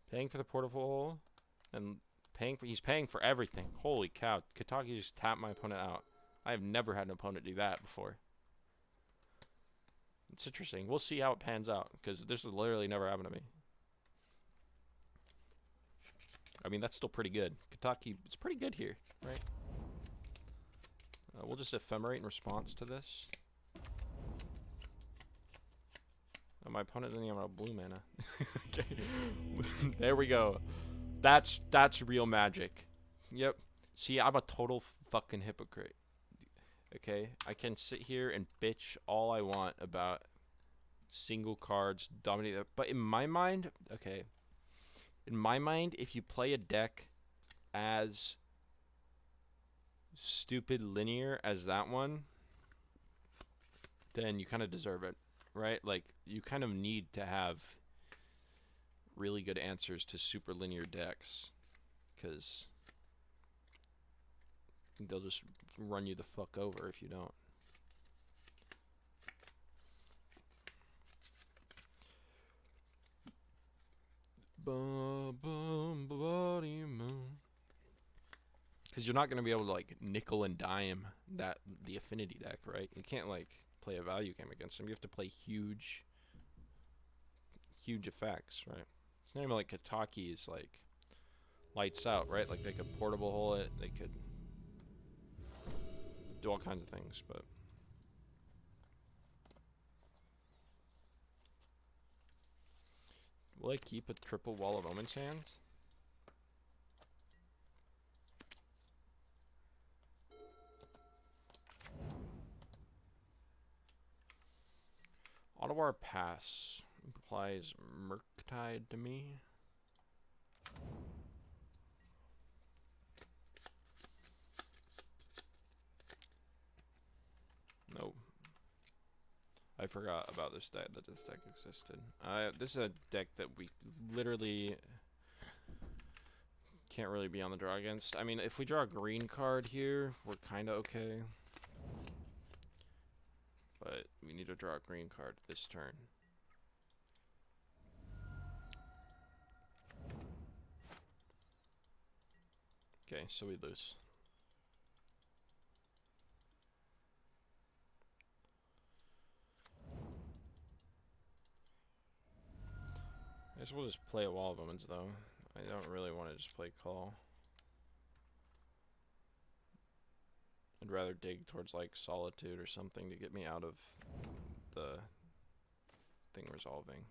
Paying for the portable hole. And he's paying for everything. Holy cow. Kataki just tapped my opponent out. I have never had an opponent do that before. It's interesting. We'll see how it pans out, because this has literally never happened to me. I mean, that's still pretty good. Kataki, it's pretty good here, right? We'll just ephemerate in response to this. Oh, my opponent doesn't even have a blue mana. Okay. There we go. That's real magic. Yep. See, I'm a total fucking hypocrite. Okay? I can sit here and bitch all I want about single cards dominating, but in my mind, okay. In my mind, if you play a deck as stupid linear as that one, then you kind of deserve it, right? Like, you kind of need to have really good answers to super linear decks, because they'll just run you the fuck over if you don't. Because you're not going to be able to, like, nickel and dime the affinity deck, right? You can't, like, play a value game against them. You have to play huge effects, right? It's not even like Kataki is, like, lights out, right? Like, they could portable hole it, they could do all kinds of things, but... Will I keep a triple Wall of Omen's hand? Ottawa Pass implies Murktide to me. Nope. I forgot about this deck, that this deck existed. This is a deck that we literally can't really be on the draw against. I mean, if we draw a green card here, we're kind of okay. But we need to draw a green card this turn. Okay, so we lose. I guess we'll just play a Wall of Omens, though. I don't really want to just play Call. I'd rather dig towards, like, Solitude or something to get me out of the thing resolving.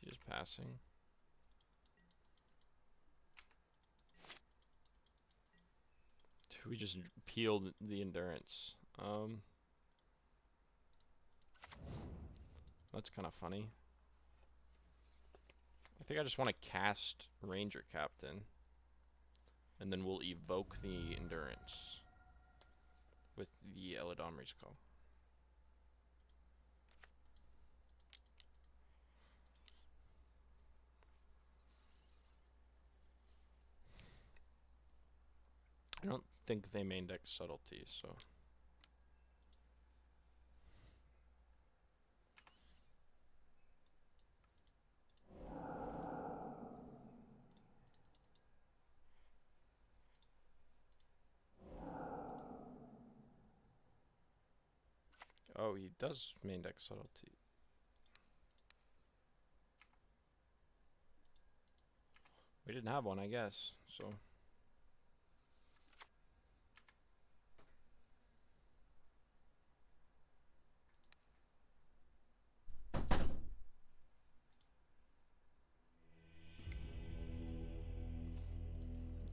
She's just passing. We just peeled the endurance. That's kind of funny. I think I just want to cast Ranger Captain, and then we'll evoke the endurance with the Elidomri's Call. I don't think they main deck Subtlety, so... Oh, he does main deck Subtlety. We didn't have one, I guess, so...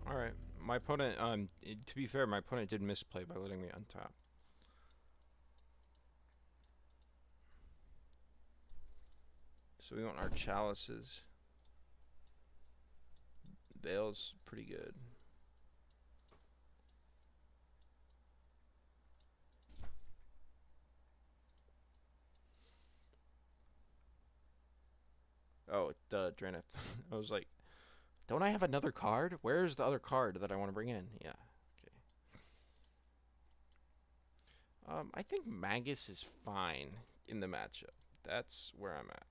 Alright, my opponent, to be fair, my opponent did misplay by letting me untap. So we want our chalices. Veil's pretty good. Oh, Draneth. I was like, don't I have another card? Where's the other card that I want to bring in? Yeah, okay. I think Magus is fine in the matchup. That's where I'm at.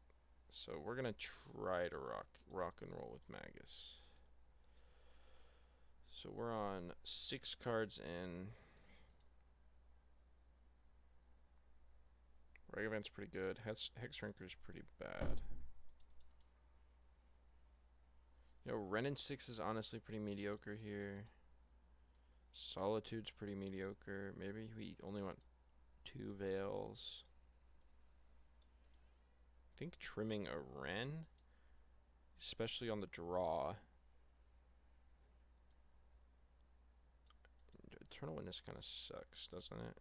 So we're gonna try to rock and roll with Magus. So we're on 6 cards in. Ragavan's pretty good. Hexdrinker's pretty bad. You know, Renin 6 is honestly pretty mediocre here. Solitude's pretty mediocre. Maybe we only want 2 Veils. I think trimming a Ren, especially on the draw. Eternal Witness kind of sucks, doesn't it?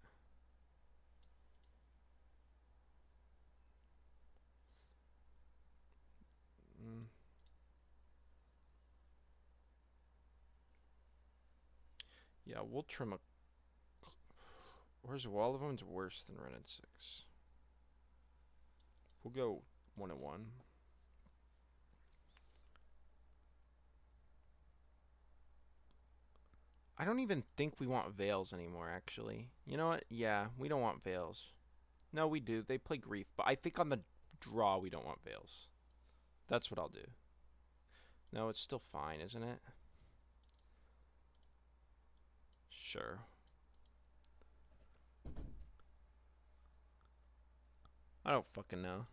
Yeah, we'll trim a... Where's Wall of One's worse than Renin 6? We'll go 1 and 1. I don't even think we want Veils anymore, actually. You know what? Yeah, we don't want Veils. No, we do. They play Grief. But I think on the draw, we don't want Veils. That's what I'll do. No, it's still fine, isn't it? Sure. I don't fucking know.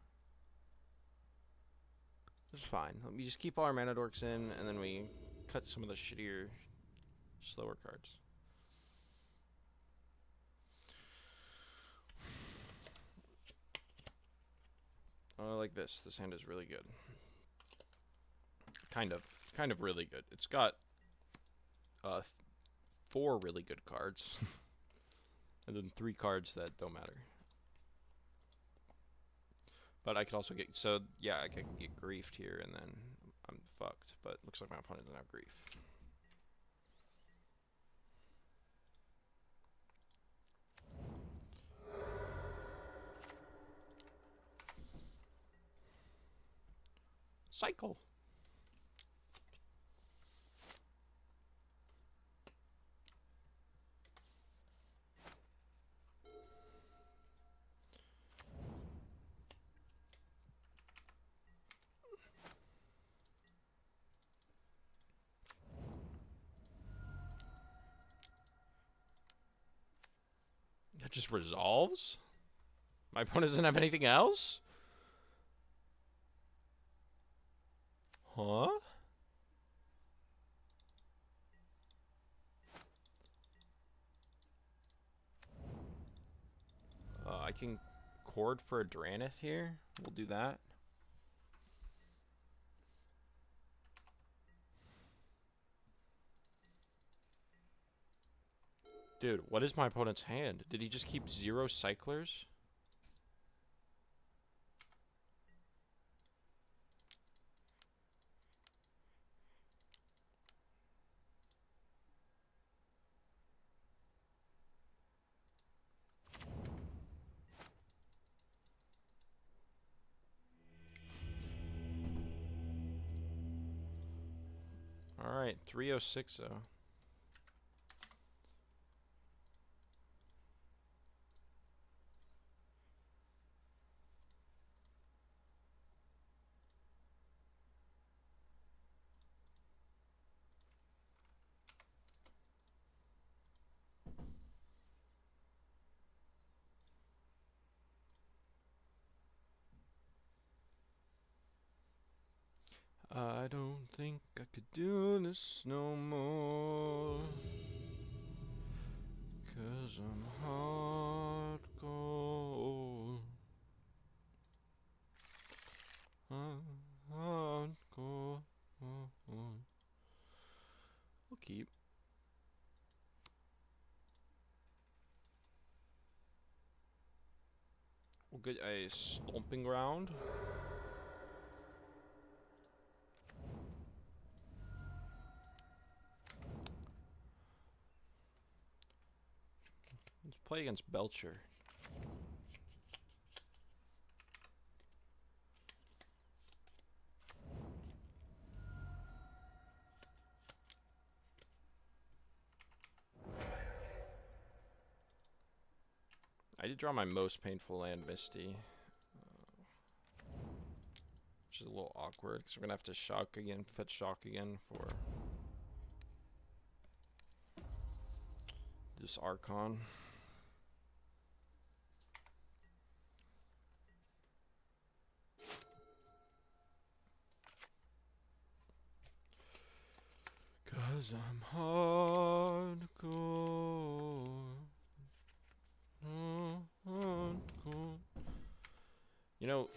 It's fine. We just keep all our mana dorks in, and then we cut some of the shittier, slower cards. Oh, like this. This hand is really good. Kind of really good. It's got 4 really good cards, and then 3 cards that don't matter. But I could also get, so yeah, I could get griefed here, and then I'm fucked. But looks like my opponent doesn't have grief. Cycle. That just resolves? My opponent doesn't have anything else? Huh? I can Chord for a Dranith here. We'll do that. Dude, what is my opponent's hand? Did he just keep 0 cyclers? Alright, 306 though. I don't think I could do this no more, 'cause I'm hardcore. I'm hardcore. We'll keep. We'll get a stomping ground. Let's play against Belcher. I did draw my most painful land, Misty. Which is a little awkward, because we're going to have to shock again, fetch shock again for this Archon. Cause I'm hardcore. Hardcore. You know,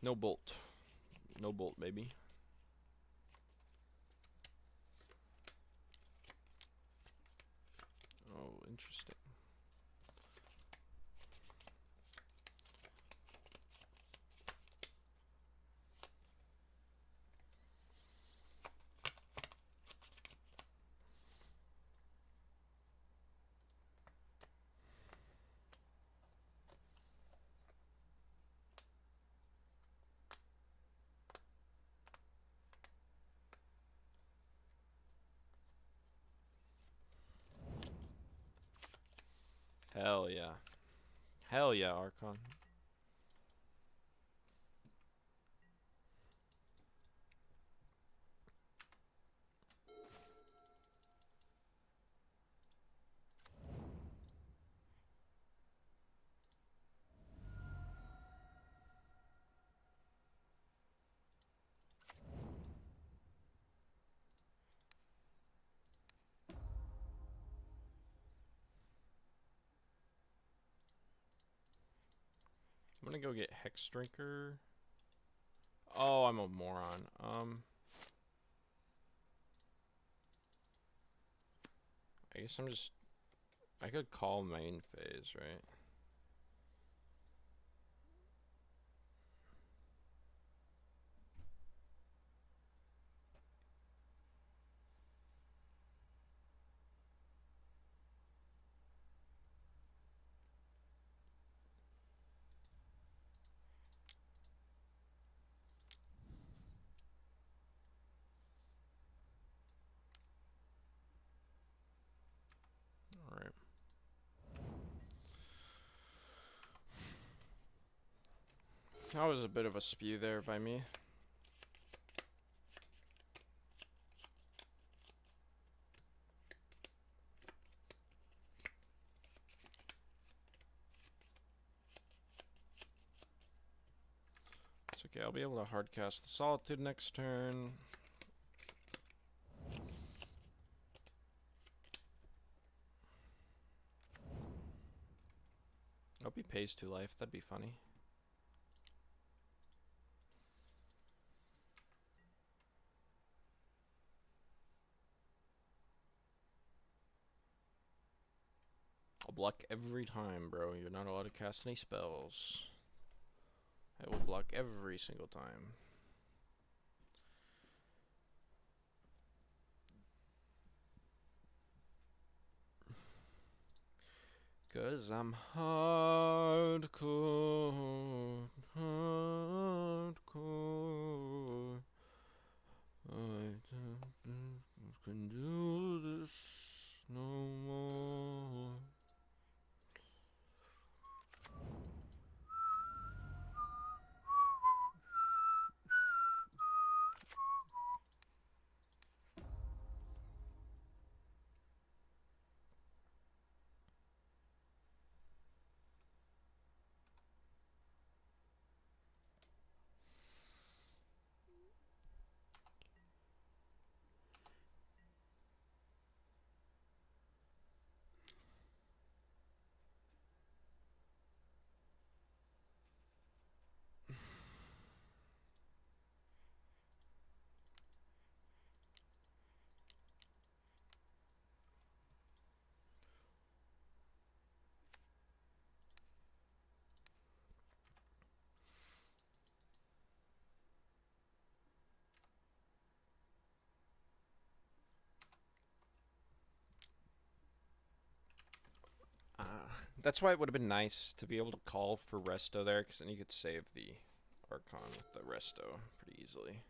no bolt. No bolt, baby. Oh, interesting. Hell yeah. Hell yeah, Archon. I'm gonna go get Hex Drinker. Oh, I'm a moron. I guess I'm just... I could call main phase, right? That was a bit of a spew there by me. It's okay, I'll be able to hardcast the Solitude next turn. I hope he pays 2 life, that'd be funny. I'll block every time, bro. You're not allowed to cast any spells. I will block every single time. Cause I'm hardcore, hardcore. I can do this no more. That's why it would have been nice to be able to call for Resto there, because then you could save the Archon with the Resto pretty easily.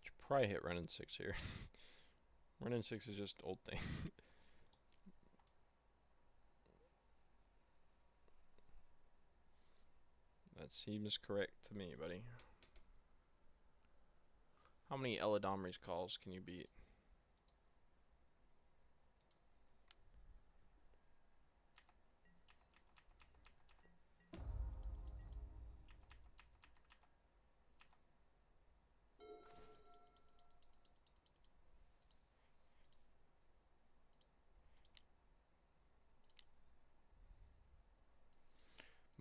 Should probably hit Renin 6 here. Renin 6 is just old thing. That seems correct to me, buddy. How many Eladomri's calls can you beat?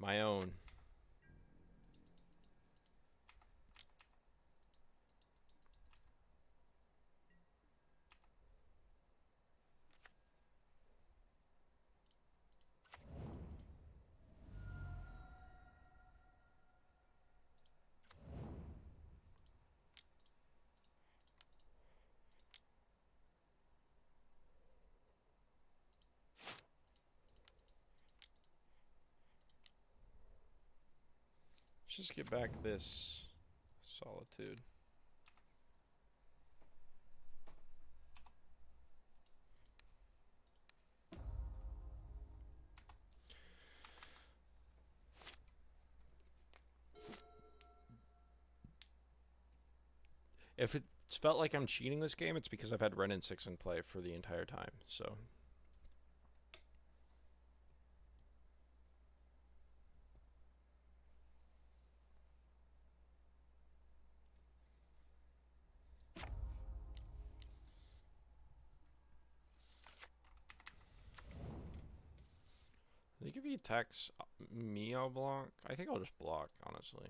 My own. Let's just get back this Solitude. If it's felt like I'm cheating this game, it's because I've had Renin 6 in play for the entire time, so. I think if he attacks me, I'll block. I think I'll just block, honestly.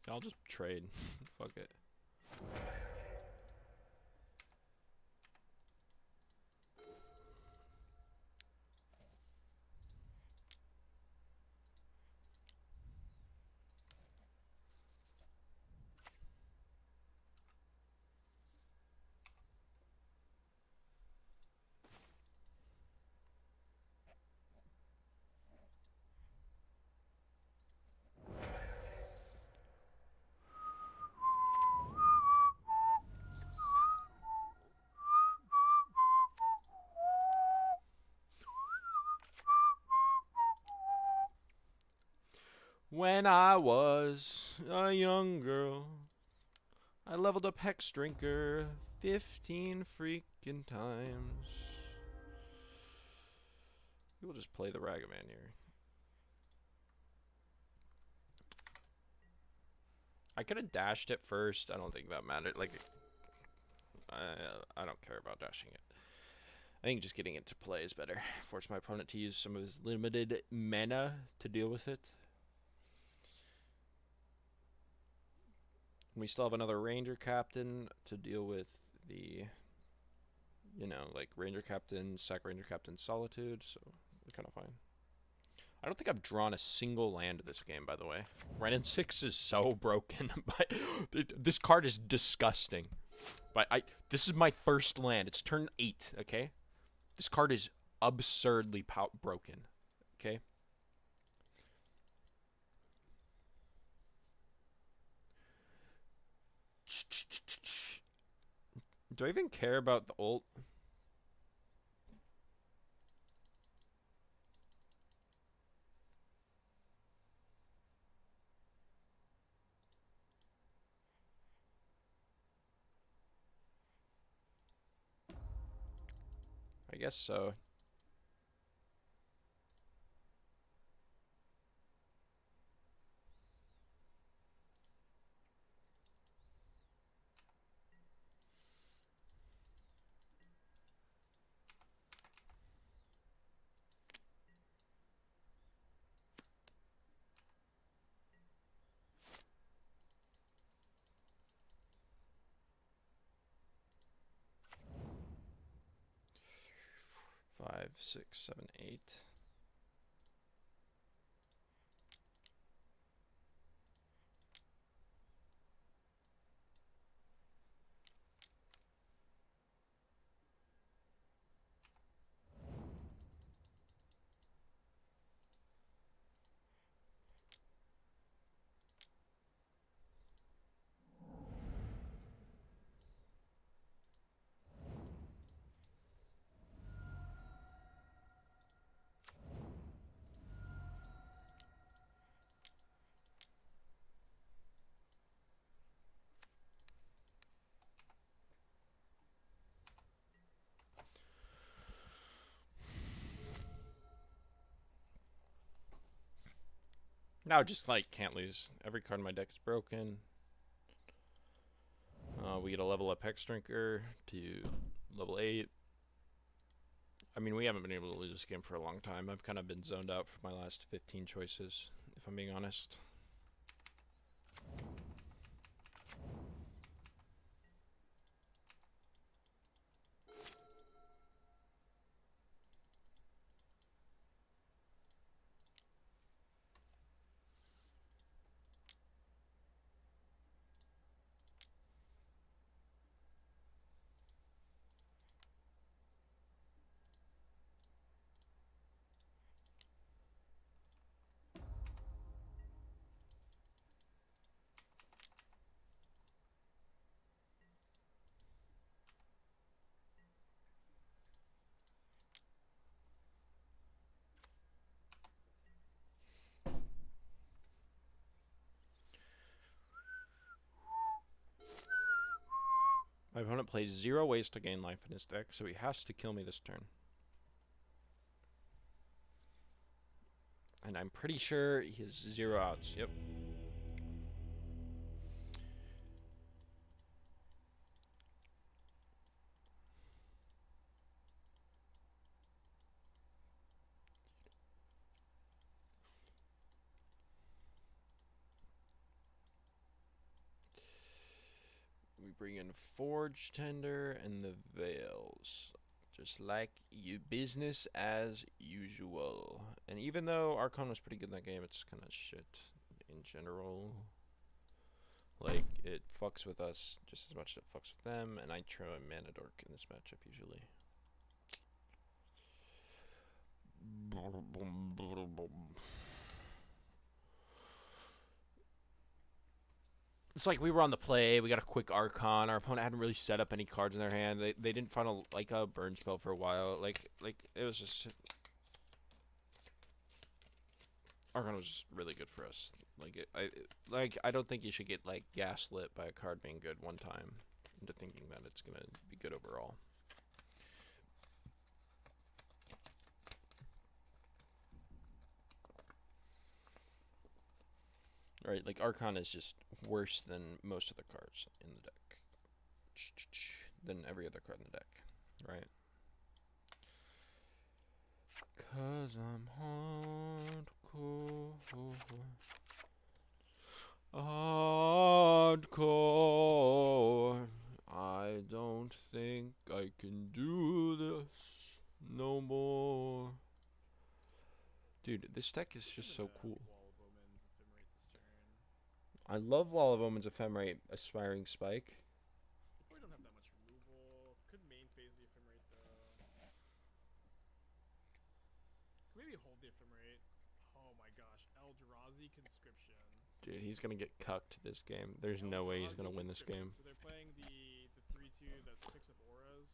I'll just trade. Fuck it. When I was a young girl, I leveled up Hex Drinker 15 freaking times. We'll just play the Ragavan here. I could have dashed it first. I don't think that mattered. Like, I don't care about dashing it. I think just getting it to play is better. Force my opponent to use some of his limited mana to deal with it. We still have another Ranger Captain to deal with the, you know, like Ranger Captain, sack Ranger Captain, Solitude, so we're kind of fine. I don't think I've drawn a single land this game, by the way. Renin 6 is so broken, but this card is disgusting. But this is my first land. It's turn 8, okay? This card is absurdly broken, okay? Do I even care about the ult? I guess so. Five, 6, 7, 8. Now just like can't lose. Every card in my deck is broken. We get a level up Hex Drinker to level 8. I mean, we haven't been able to lose this game for a long time. I've kind of been zoned out for my last 15 choices, if I'm being honest. My opponent plays 0 ways to gain life in his deck, so he has to kill me this turn. And I'm pretty sure he has 0 outs. Yep. We bring in Forge Tender and the Veils. Just like you, business as usual. And even though Archon was pretty good in that game, it's kind of shit in general. Like, it fucks with us just as much as it fucks with them, and I try Mana Dork in this matchup usually. It's like we were on the play, we got a quick Archon, our opponent hadn't really set up any cards in their hand, they didn't find a burn spell for a while, like it was just... Archon was just really good for us. I don't think you should get like gaslit by a card being good one time into thinking that it's gonna be good overall. Right, like Archon is just worse than most of the cards in the deck. Than every other card in the deck, right? 'Cause I'm hardcore. Hardcore. I don't think I can do this no more. Dude, this deck is just so cool. Wall of Omen's Ephemerate this turn. I love Wall of Omen's Ephemerate Aspiring Spike. You probably don't have that much removal. Could main phase the Ephemerate though. Could maybe hold the Ephemerate. Oh my gosh, Eldrazi Conscription. Dude, he's gonna get cucked this game. There's no way he's gonna win this Conscription. game. So they're playing the 3/2 that picks up auras.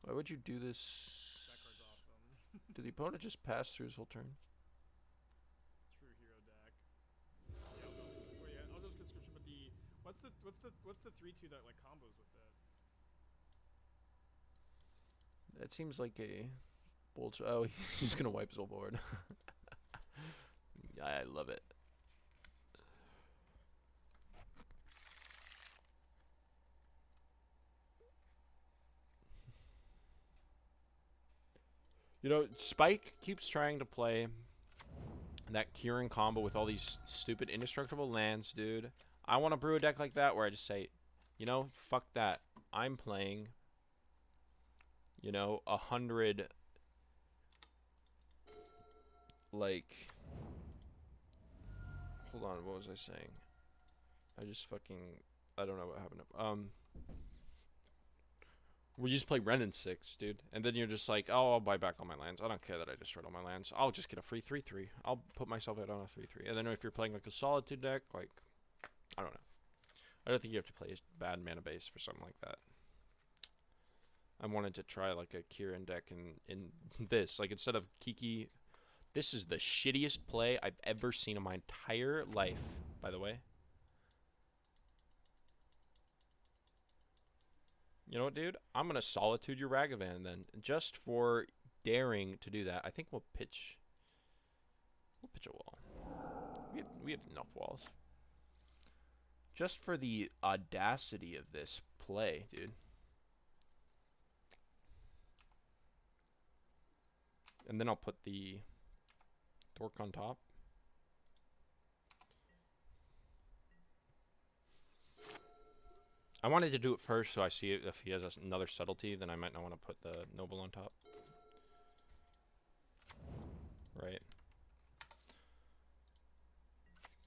Why would you do this? That card's awesome. Did the opponent just pass through his whole turn? True hero deck. Yeah, Eldrazi Conscription, but what's the 3/2 that like combos with it? That seems like a bullshit. Oh, he's gonna wipe his whole board. I love it. You know, Spike keeps trying to play that Kieran combo with all these stupid indestructible lands, dude. I want to brew a deck like that where I just say, you know, fuck that. I'm playing, you know, 100, like, hold on, what was I saying? I don't know what happened. We just play Ren in 6, dude. And then you're just like, oh, I'll buy back all my lands. I don't care that I destroyed all my lands. I'll just get a free 3/3. I'll put myself out on a 3/3. And then if you're playing like a Solitude deck, like, I don't know. I don't think you have to play a bad mana base for something like that. I wanted to try like a Kieran deck in this. Like instead of Kiki, this is the shittiest play I've ever seen in my entire life, by the way. You know what, dude? I'm going to Solitude your Ragavan then. Just for daring to do that. I think we'll pitch a wall. We have enough walls. Just for the audacity of this play, dude. And then I'll put the Dork on top. I wanted to do it first so I see if he has another subtlety, then I might not want to put the Noble on top. Right.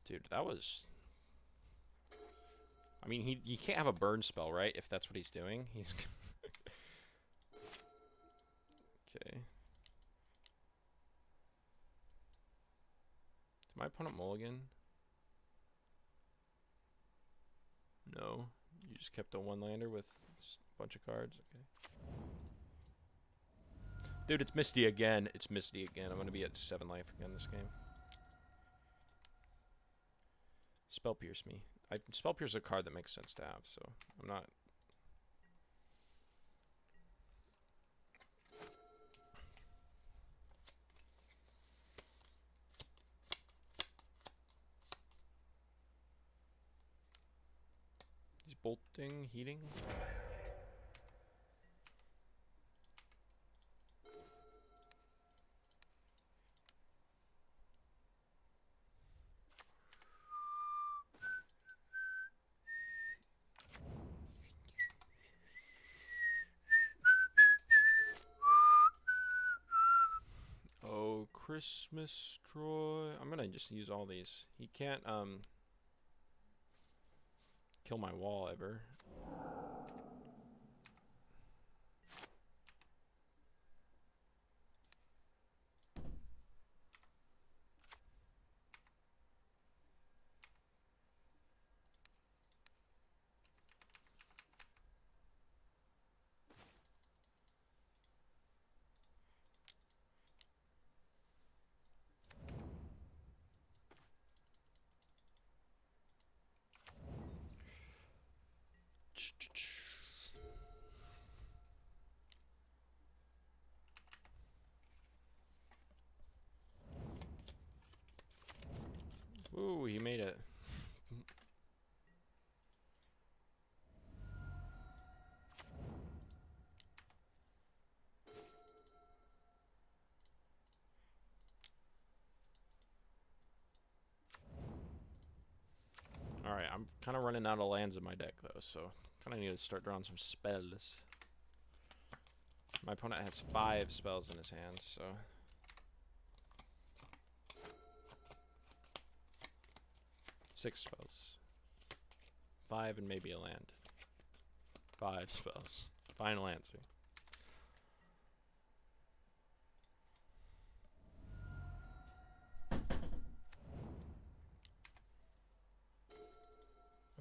Dude, that was... I mean, he can't have a burn spell, right? If that's what he's doing. He's... Okay. Did my opponent mulligan? No. You just kept a one-lander with a bunch of cards? Okay. Dude, it's Misty again. It's Misty again. I'm going to be at 7 life again this game. Spell Pierce me. Spell Pierce is a card that makes sense to have, so I'm not... He's bolting, heating. Oh, Christmas Troy. I'm gonna just use all these. He can't kill my wall ever. I'm kind of running out of lands in my deck though, so kind of need to start drawing some spells. My opponent has 5 spells in his hand, so. Six spells. 5 and maybe a land. 5 spells. Final answer.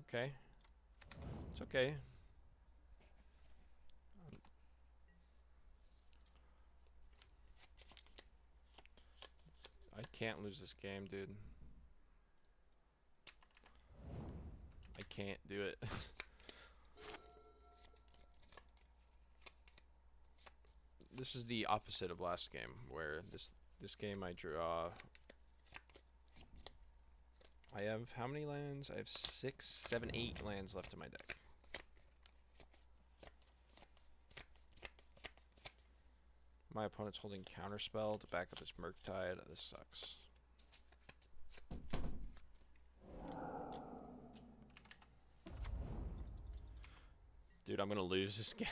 Okay. It's okay. I can't lose this game, dude. I can't do it. This is the opposite of last game, where this game I draw. I have how many lands? I have 6, 7, 8 lands left in my deck. My opponent's holding Counterspell to back up his Murktide. This sucks. Dude, I'm gonna lose this game.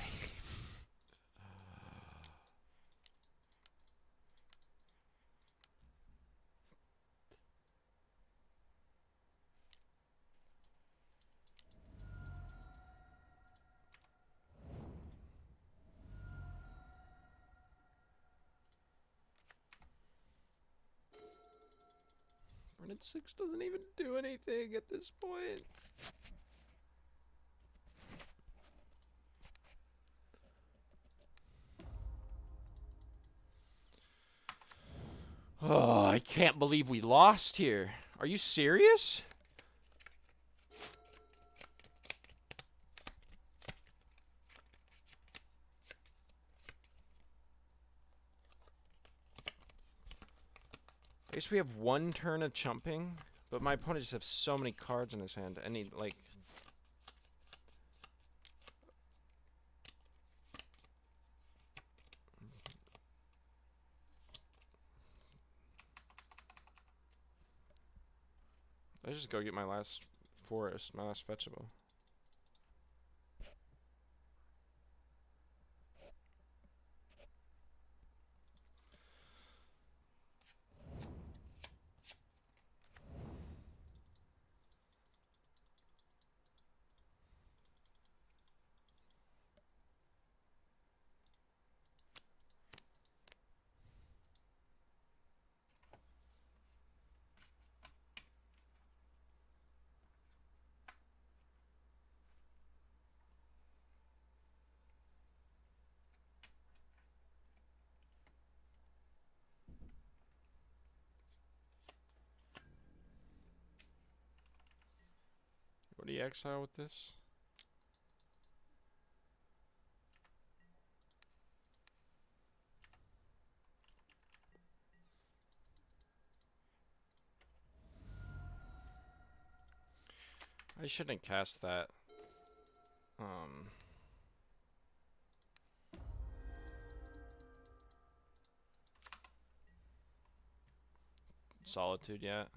Brennan 6 doesn't even do anything at this point. Oh, I can't believe we lost here. Are you serious? I guess we have 1 turn of chumping, but my opponent just has so many cards in his hand. I need, like... I just go get my last forest, my last fetchable. What do you exile with this? I shouldn't cast that. Solitude yet.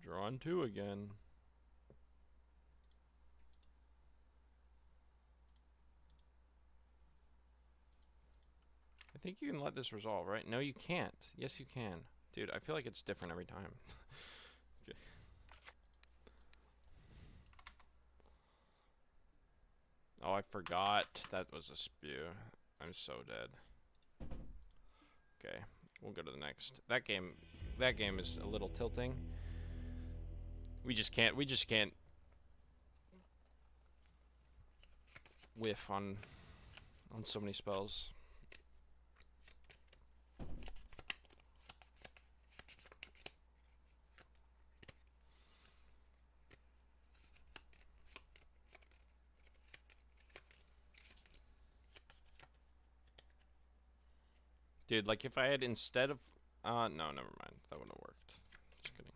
Drawn 2 again. I think you can let this resolve, right? No, you can't. Yes, you can. Dude, I feel like it's different every time. Okay. Oh, I forgot that was a spew. I'm so dead. Okay, we'll go to the next. That game is a little tilting. We just can't whiff on so many spells. Dude, like if I had instead of no, never mind. That wouldn't have worked. Just kidding.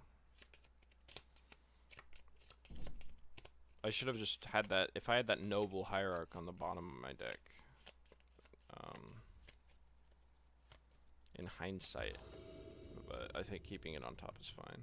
I should have just had that if I had that noble hierarch on the bottom of my deck. In hindsight. But I think keeping it on top is fine.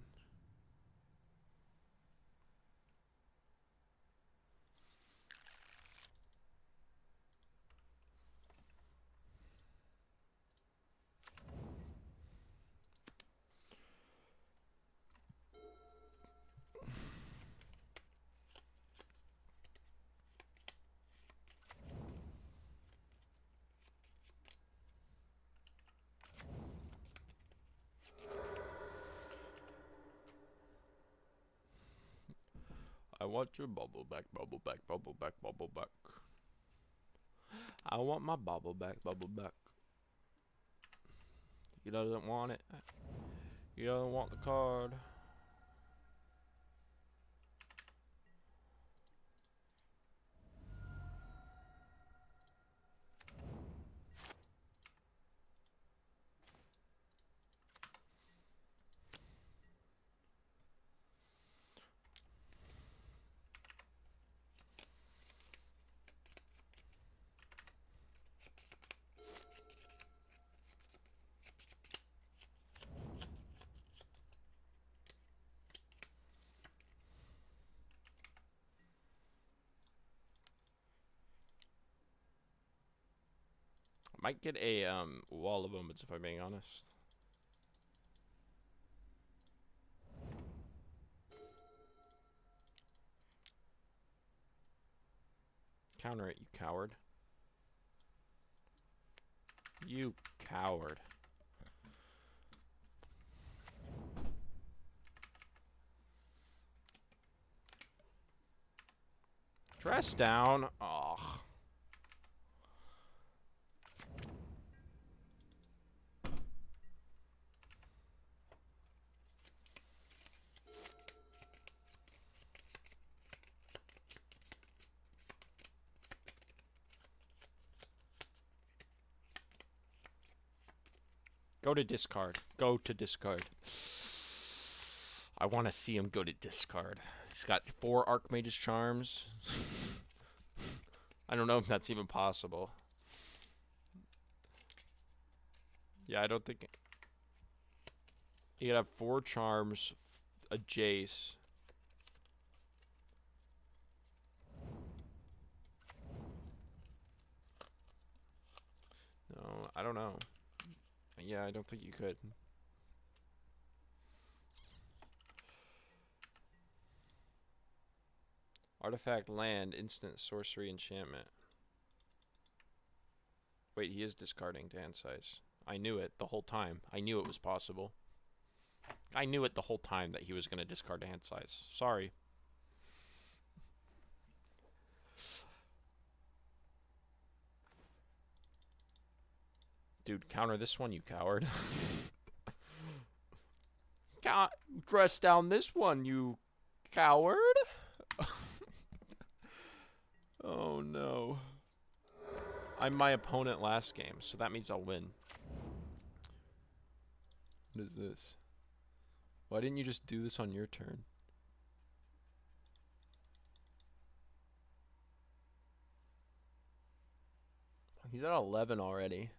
I want your bubble back, bubble back, bubble back, bubble back. I want my bubble back, bubble back. He doesn't want it. He doesn't want the card. Might get a wall of omens if I'm being honest. Counter it, you coward. You coward. Dress down. Oh. Go to discard. Go to discard. I want to see him go to discard. He's got 4 Archmage's Charms. I don't know if that's even possible. Yeah, I don't think... You could have 4 Charms, a Jace. No, I don't know. Yeah, I don't think you could. Artifact, land, instant, sorcery, enchantment. Wait, he is discarding to hand size. I knew it the whole time. I knew it was possible. I knew it the whole time that he was going to discard to hand size. Sorry. Dude, counter this one, you coward. Dress down this one, you coward. Oh no. I'm my opponent last game, so that means I'll win. What is this? Why didn't you just do this on your turn? He's at 11 already.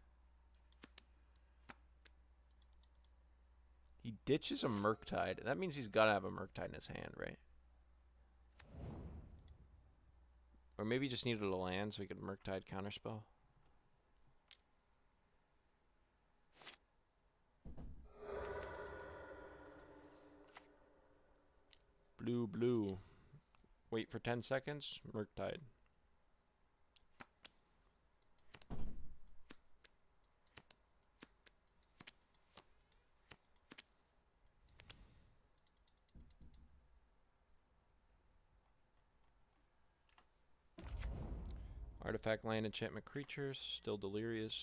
He ditches a Murktide. That means he's got to have a Murktide in his hand, right? Or maybe he just needed a land so he could Murktide counterspell. Blue, blue. Wait for 10 seconds. Murktide. Artifact, land, enchantment, creatures. Still delirious.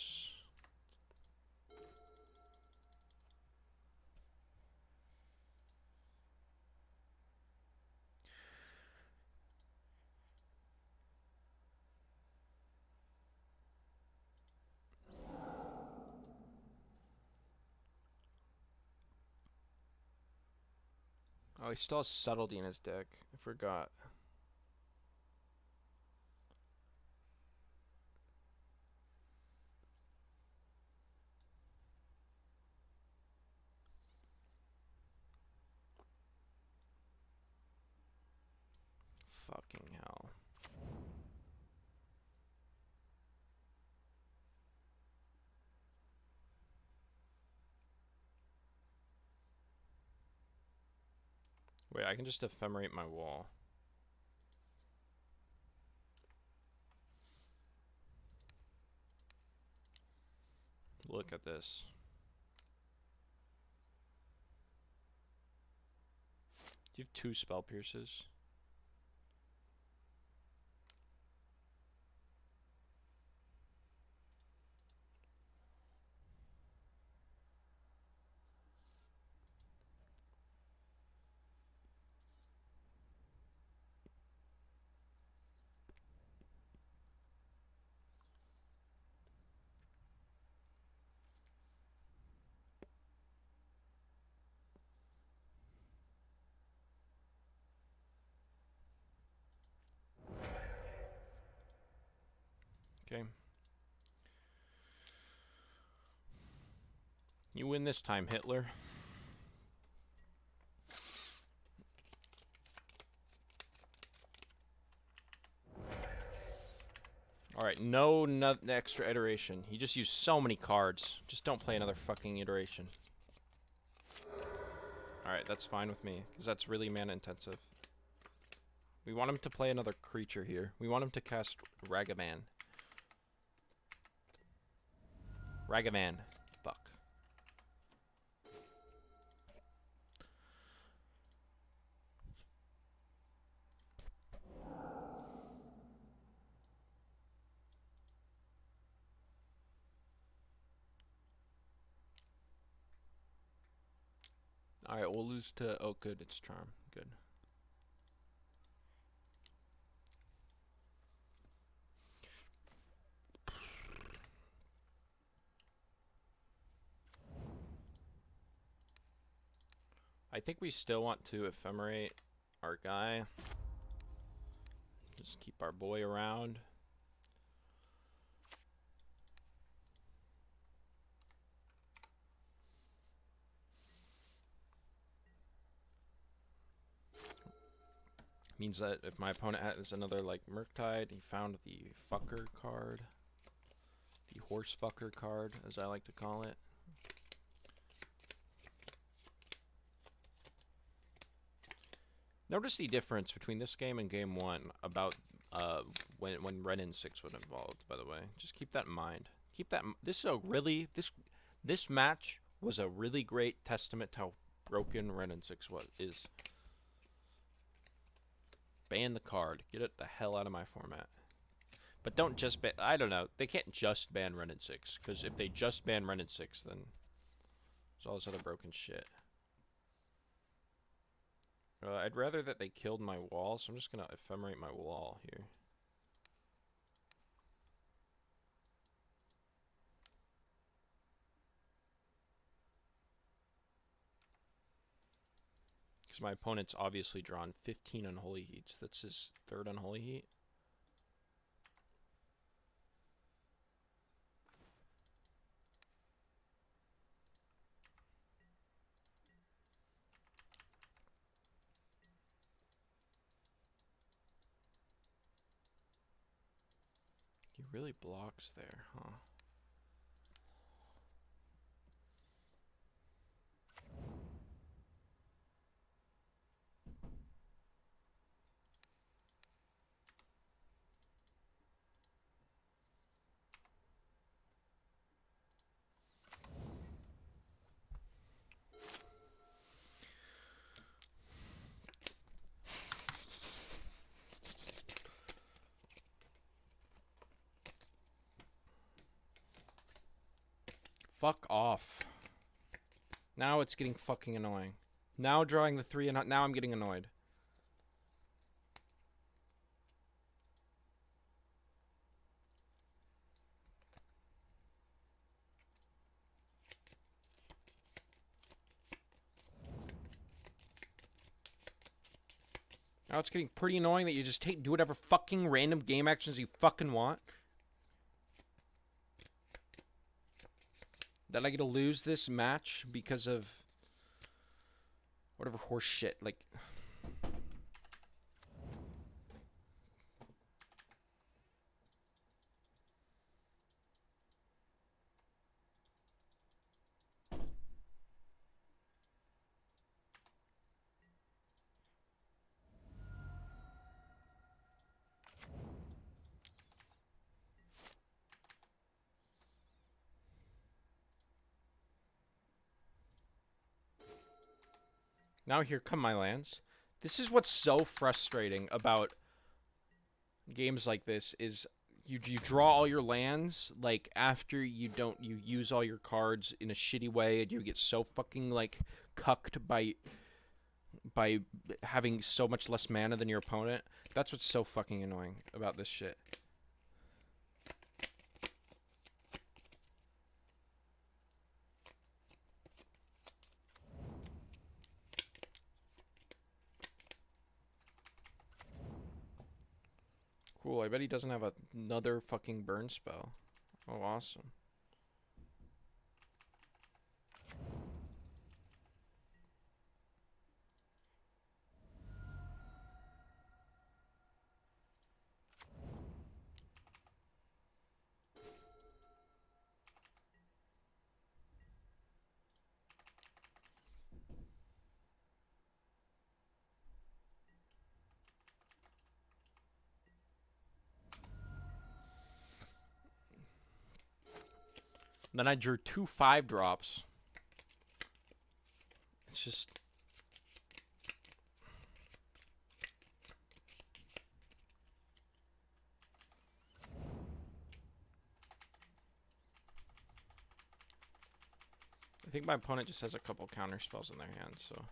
Oh, he still has subtlety in his deck. I forgot. Fucking hell. Wait, I can just ephemerate my wall. Look at this. Do you have 2 spell pierces? Okay. You win this time, Hitler. Alright, no extra iteration. He just used so many cards. Just don't play another fucking iteration. Alright, that's fine with me, because that's really mana intensive. We want him to play another creature here. We want him to cast Ragavan. Ragavan. Fuck. Alright, we'll lose to... Oh, good, it's Charm. Good. I think we still want to ephemerate our guy. Just keep our boy around. Means that if my opponent has another, like, Murktide, he found the fucker card. The horse fucker card, as I like to call it. Notice the difference between this game and game 1 about when Ren and 6 was involved, by the way. Just keep that in mind. Keep that this is a really this match was a really great testament to how broken Ren and 6 is. Ban the card. Get it the hell out of my format. But don't just ban... I don't know. They can't just ban Ren and 6. Because if they just ban Ren and 6, then... there's all this other broken shit. I'd rather that they killed my wall, so I'm just going to ephemerate my wall here. Because my opponent's obviously drawn 15 Unholy Heats. That's his 3rd Unholy Heat. He really blocks there, huh? Fuck off. Now it's getting fucking annoying. Now drawing the 3 and now I'm getting annoyed. Now it's getting pretty annoying that you just do whatever fucking random game actions you fucking want. That I get to lose this match because of whatever horse shit. Like, now here come my lands. This is what's so frustrating about games like this is you draw all your lands like after you use all your cards in a shitty way, and you get so fucking like cucked by having so much less mana than your opponent. That's what's so fucking annoying about this shit. Cool, I bet he doesn't have another fucking burn spell. Oh, awesome. Then I drew 2 5-drops. It's just... I think my opponent just has a couple counter spells in their hand, so...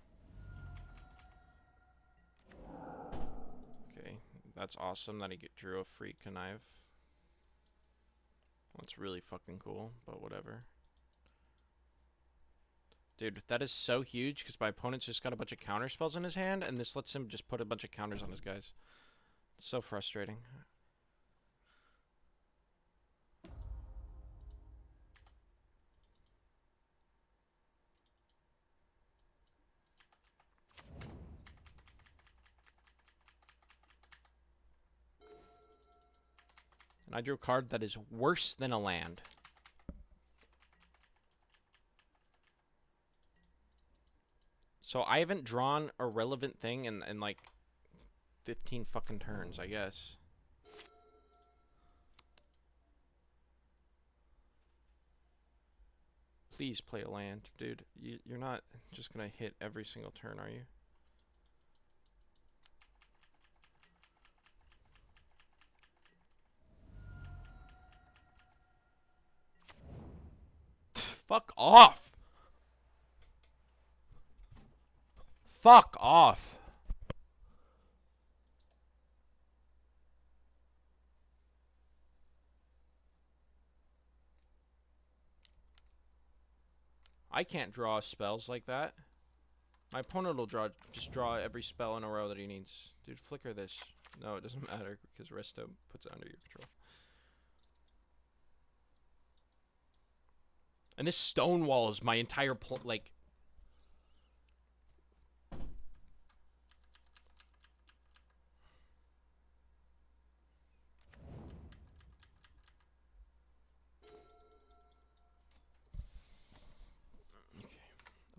Okay, that's awesome that he drew a free connive. That's really fucking cool, but whatever. Dude, that is so huge because my opponent's just got a bunch of counter spells in his hand, and this lets him just put a bunch of counters on his guys. It's so frustrating. And I drew a card that is worse than a land. So I haven't drawn a relevant thing in like 15 fucking turns, I guess. Please play a land, dude. You're not just gonna hit every single turn, are you? Fuck off! Fuck off! I can't draw spells like that. My opponent will just draw every spell in a row that he needs. Dude, flicker this. No, it doesn't matter because Resto puts it under your control. And this stone wall is my entire like...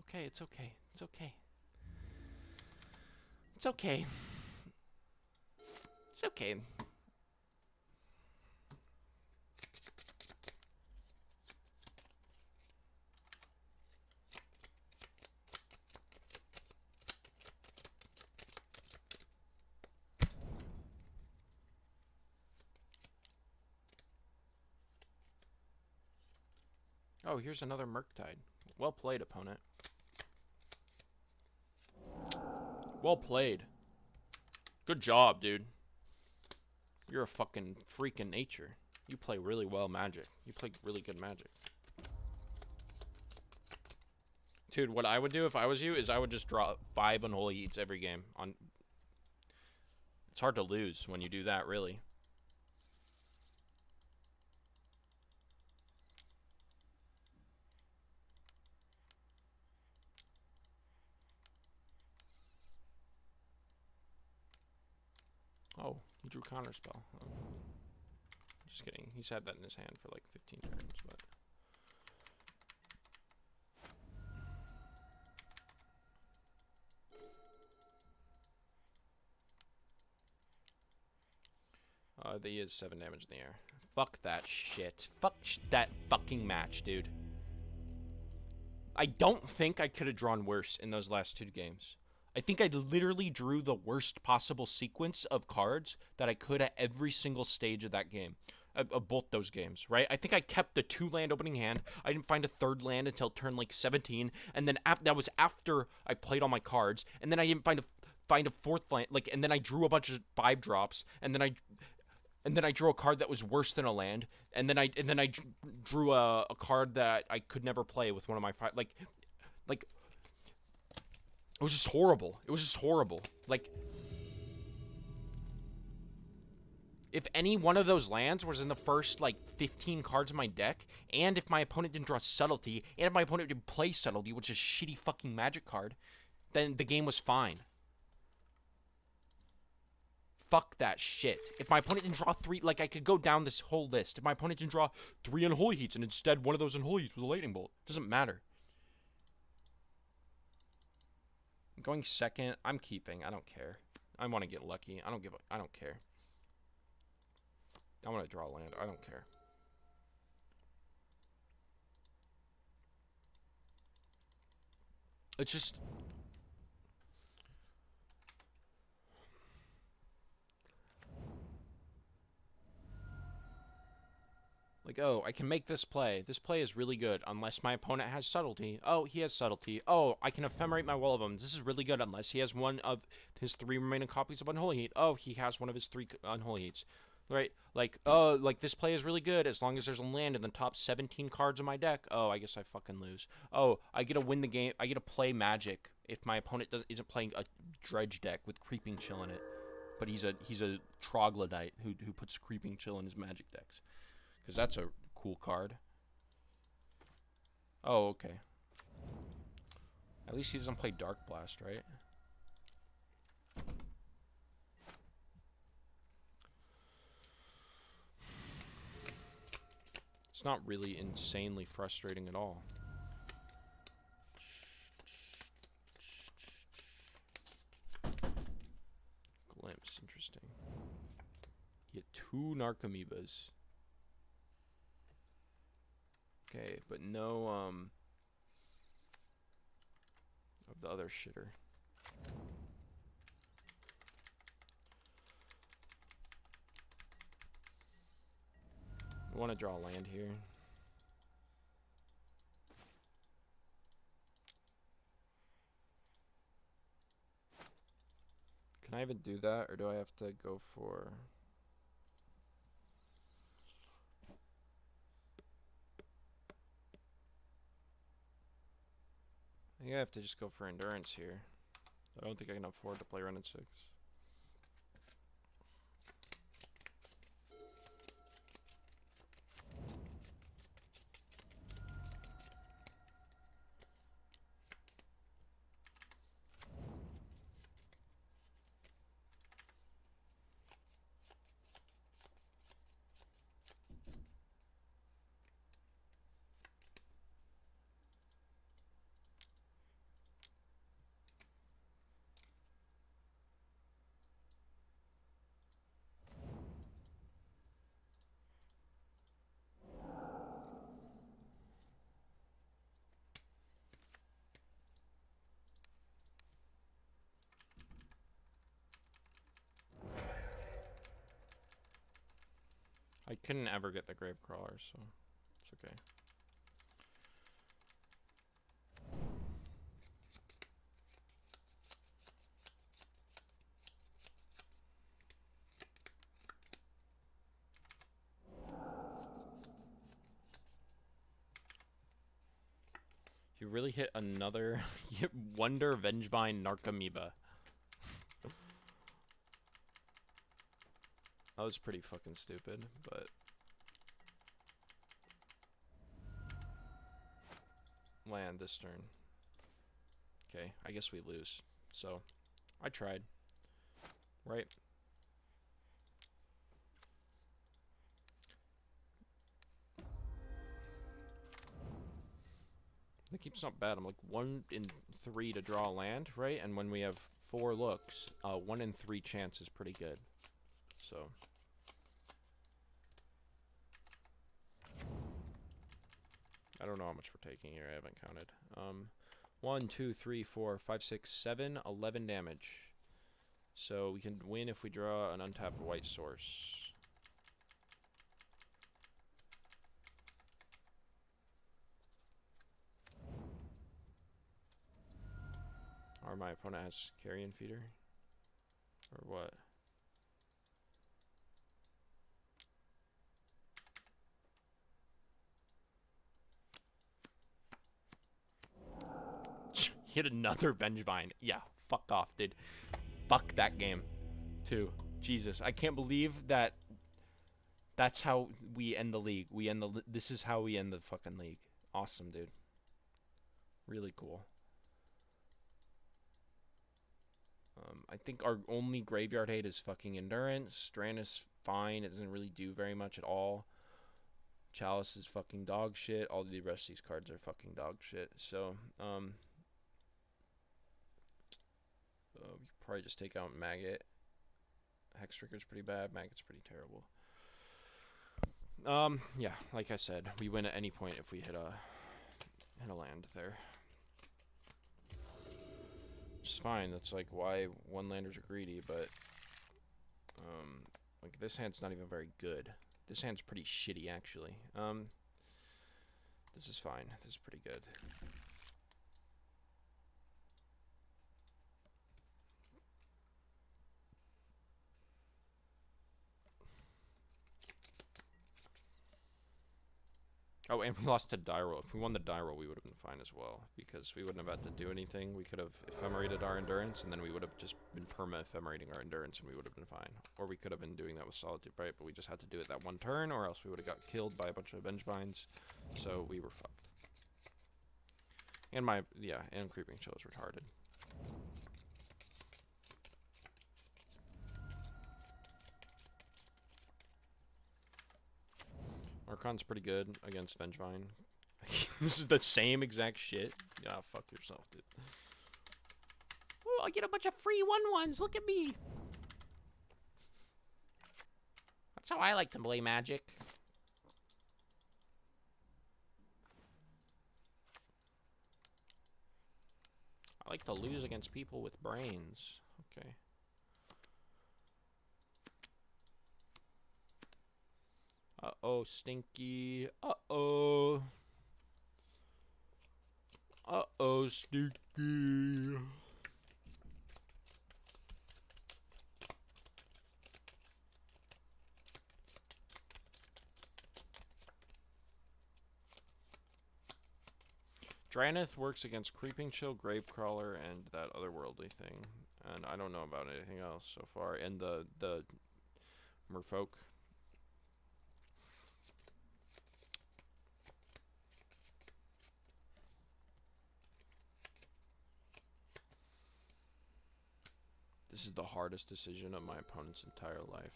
Okay, it's okay. It's okay. It's okay. It's okay. Oh, here's another Murktide. Well played, opponent. Well played. Good job, dude. You're a fucking freak in nature. You play really well Magic. You play really good Magic. Dude, what I would do if I was you is I would just draw 5 Unholy Eats every game. It's hard to lose when you do that, really. Oh, he drew counterspell. Oh. Just kidding. He's had that in his hand for like 15 turns, but... He is 7 damage in the air. Fuck that shit. Fuck that fucking match, dude. I don't think I could have drawn worse in those last 2 games. I think I literally drew the worst possible sequence of cards that I could at every single stage of that game. Of both those games, right? I think I kept the 2 land opening hand. I didn't find a 3rd land until turn like 17, and then that was after I played all my cards, and then I didn't find a 4th land, like, and then I drew a bunch of 5 drops, and then I drew a card that was worse than a land, and then I drew a card that I could never play with one of my 5, like it was just horrible. It was just horrible. Like, if any one of those lands was in the first, like, 15 cards of my deck, and if my opponent didn't draw Subtlety, and if my opponent didn't play Subtlety, which is a shitty fucking Magic card, then the game was fine. Fuck that shit. If my opponent didn't draw 3, like, I could go down this whole list. If my opponent didn't draw 3 Unholy Heats, and instead one of those Unholy Heats with a Lightning Bolt, doesn't matter. I'm going second. I'm keeping. I don't care. I want to get lucky. I don't care. I want to draw land. I don't care. It's just... like, oh, I can make this play. This play is really good unless my opponent has Subtlety. Oh, he has Subtlety. Oh, I can ephemerate my Wall of Them. This is really good unless he has one of his 3 remaining copies of Unholy Heat. Oh, he has one of his 3 Unholy Heats. Right? Like, oh, like, this play is really good as long as there's a land in the top 17 cards of my deck. Oh, I guess I fucking lose. Oh, I get to win the game. I get to play Magic if my opponent isn't playing a Dredge deck with Creeping Chill in it. But he's a Troglodyte who puts Creeping Chill in his Magic decks. Because that's a cool card. Oh, okay. At least he doesn't play Dark Blast, right? It's not really insanely frustrating at all. Glimpse, interesting. You get 2 Narcomoebas. Okay, but no, of the other shitter. I want to draw a land here. Can I even do that, or do I have to go for... I think I have to just go for Endurance here. I don't think I can afford to play Run in 6. I couldn't ever get the Gravecrawler, so it's okay. You really hit another Wonder Vengevine Narcomoeba. That was pretty fucking stupid, but... Land this turn. Okay, I guess we lose. So, I tried. Right? The keep's not bad. I'm like 1 in 3 to draw a land, right? And when we have 4 looks, 1 in 3 chance is pretty good. So... I don't know how much we're taking here. I haven't counted. 1, 2, 3, 4, 5, 6, 7, 11 damage. So we can win if we draw an untapped white source. Or my opponent has carrion feeder? Or what? Hit another Vengevine. Yeah, fuck off, dude. Fuck that game, too. Jesus, I can't believe that. That's how we end the league. This is how we end the fucking league. Awesome, dude. Really cool. I think our only graveyard hate is fucking Endurance. Strand is fine. It doesn't really do very much at all. Chalice is fucking dog shit. All the rest of these cards are fucking dog shit. So, we could probably just take out Maggot. Hex Trigger's pretty bad. Maggot's pretty terrible. Yeah, like I said, we win at any point if we hit a land there. Which is fine. That's like why one-landers are greedy, but like this hand's not even very good. This hand's pretty shitty, actually. This is fine. This is pretty good. Oh, and we lost to Dyro. If we won the Dyro, we would have been fine as well, because we wouldn't have had to do anything. We could have ephemerated our Endurance, and then we would have just been perma-ephemerating our Endurance, and we would have been fine. Or we could have been doing that with Solitude Bright, but we just had to do it that one turn, or else we would have got killed by a bunch of Vengevines, so we were fucked. And and Creeping Chill is retarded. Archon's pretty good against Vengevine. This is the same exact shit. Yeah, fuck yourself, dude. Oh, I get a bunch of free 1/1s. Look at me. That's how I like to play Magic. I like to lose against people with brains. Okay. Uh-oh, Stinky. Uh-oh. Uh-oh, Stinky. Drannith works against Creeping Chill, Gravecrawler, and that otherworldly thing. And I don't know about anything else so far. And the Merfolk. This is the hardest decision of my opponent's entire life.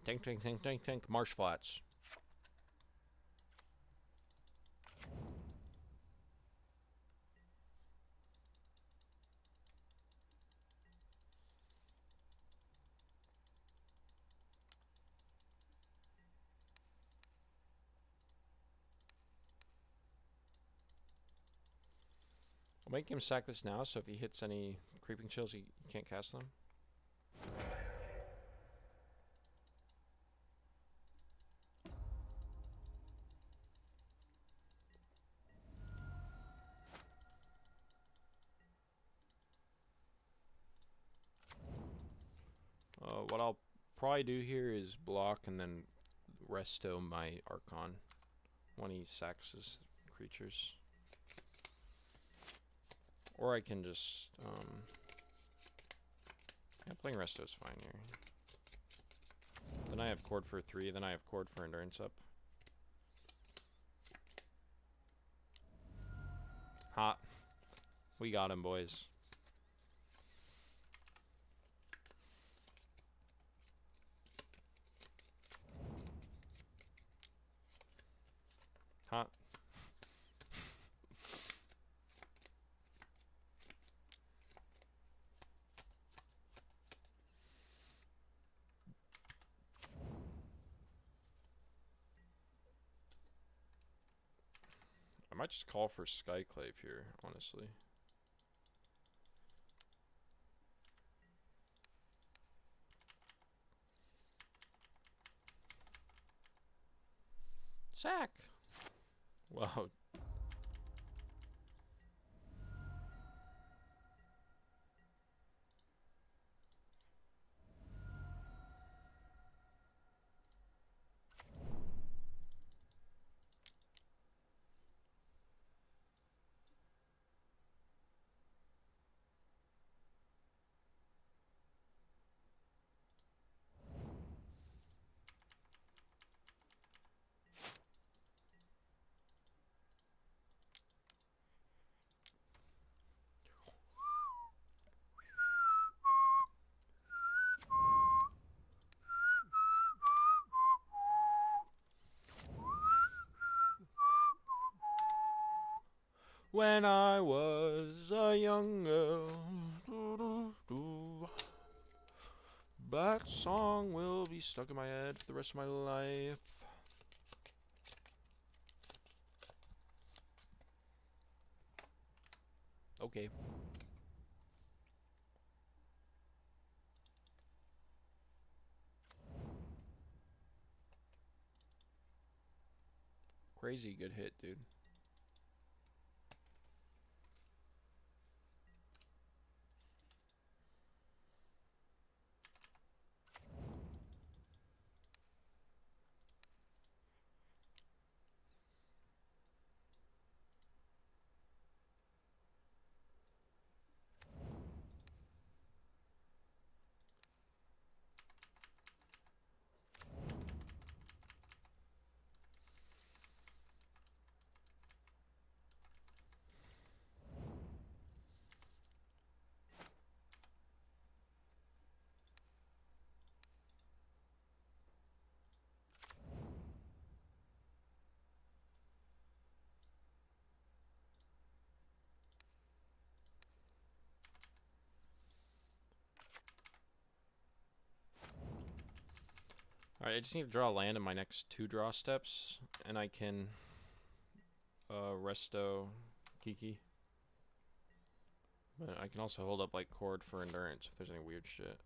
Tank, tank, tank, tank, tank. Marsh Flats. I'll make him sack this now, so if he hits any Creeping Chills, he can't cast them. What I'll probably do here is block and then resto my Archon when he sacks his creatures. Or I can just, yeah, playing Resto is fine here. Then I have Chord for 3, then I have Chord for Endurance up. Hot. We got him, boys. Hot. I might just call for Skyclave here, honestly. Sack! Wow. When I was a young girl, that song will be stuck in my head for the rest of my life. Okay. Crazy good hit, dude. Alright, I just need to draw land in my next 2 draw steps, and I can resto Kiki. But I can also hold up like Chord for Endurance if there's any weird shit.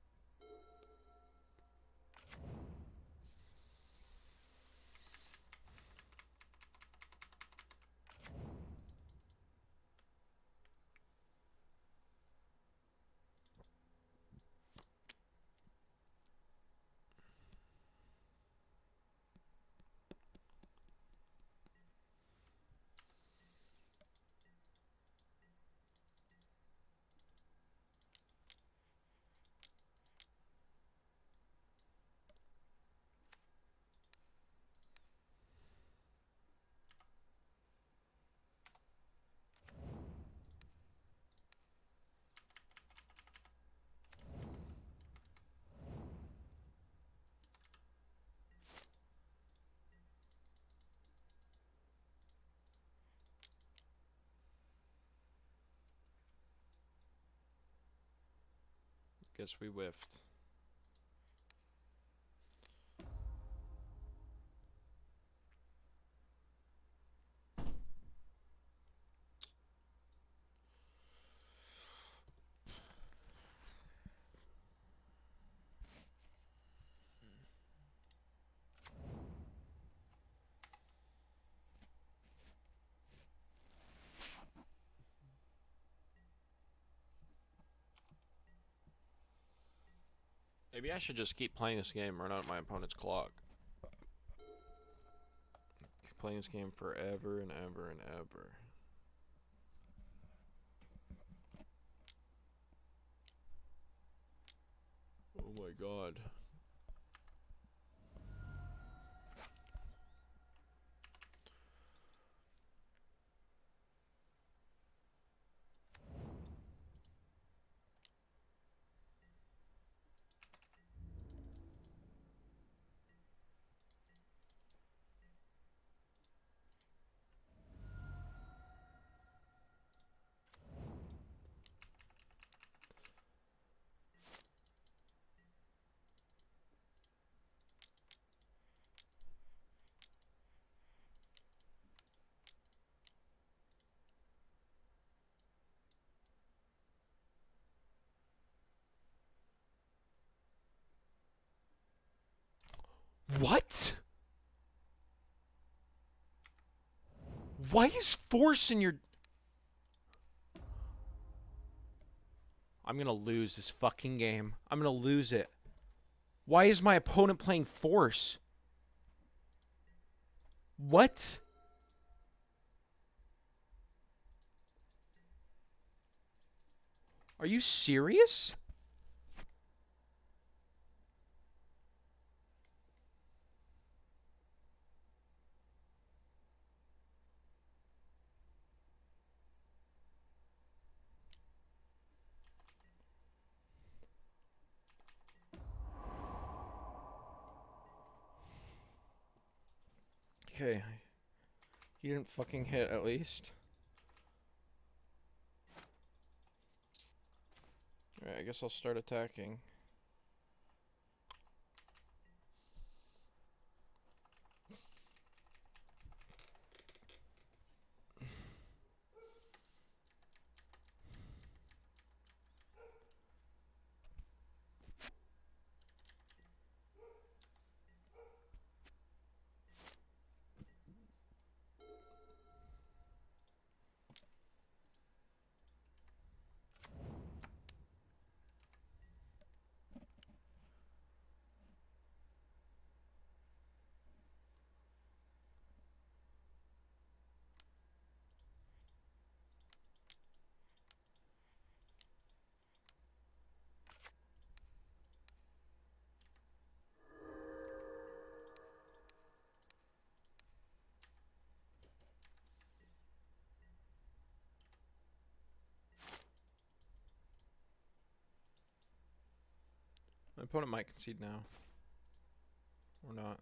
Guess we whiffed. Maybe I should just keep playing this game, run out my opponent's clock. Keep playing this game forever and ever and ever. Oh my god. What? Why is force in your... I'm gonna lose this fucking game. I'm gonna lose it. Why is my opponent playing force? What? Are you serious? Okay. He didn't fucking hit, at least. Alright, I guess I'll start attacking. My opponent might concede now. Or not.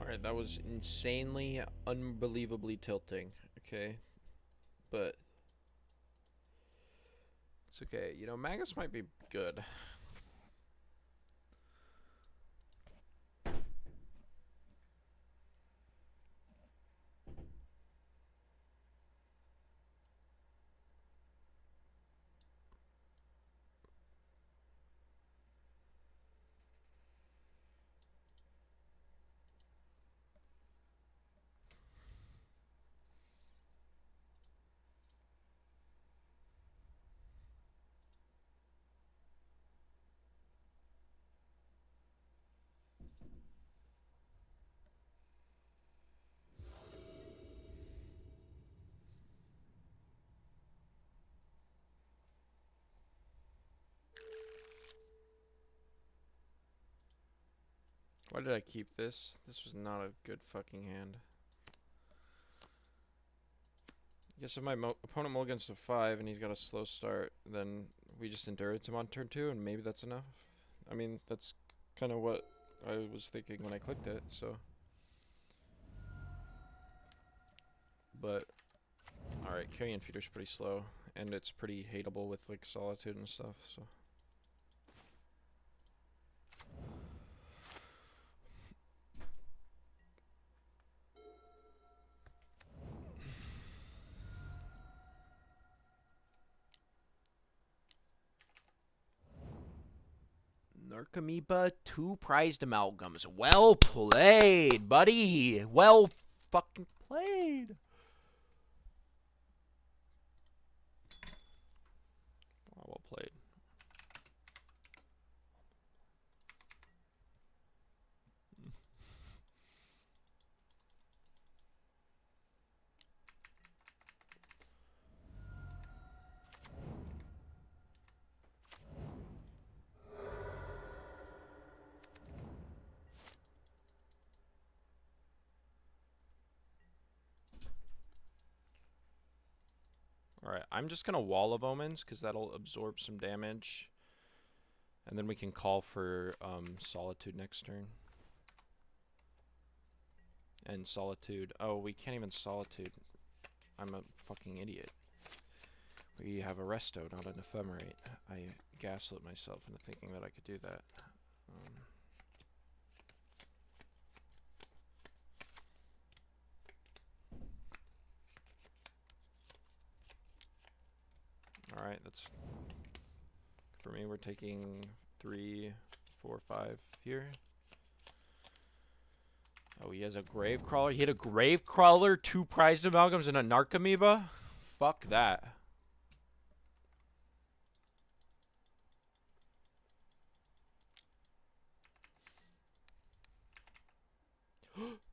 Alright, that was insanely, unbelievably tilting. Okay. But it's okay. You know, Magus might be good. Why did I keep this? This was not a good fucking hand. I guess if my opponent mulligans to 5 and he's got a slow start, then we just endurance him on turn 2 and maybe that's enough. I mean, that's kind of what I was thinking when I clicked it, so. But, alright, Carrion Feeder's pretty slow, and it's pretty hateable with, like, Solitude and stuff, so. Narcomoeba, 2 prized amalgams. Well played, buddy. Well fucking played. Well played. Alright, I'm just going to Wall of Omens, because that'll absorb some damage. And then we can call for Solitude next turn. And Solitude. Oh, we can't even Solitude. I'm a fucking idiot. We have a Resto, not an Ephemerate. I gaslit myself into thinking that I could do that. Alright, that's... For me, we're taking 3, 4, 5 here. Oh, he has a Grave Crawler. He had a Grave Crawler, 2 prized amalgams, and a Narcomoeba? Fuck that.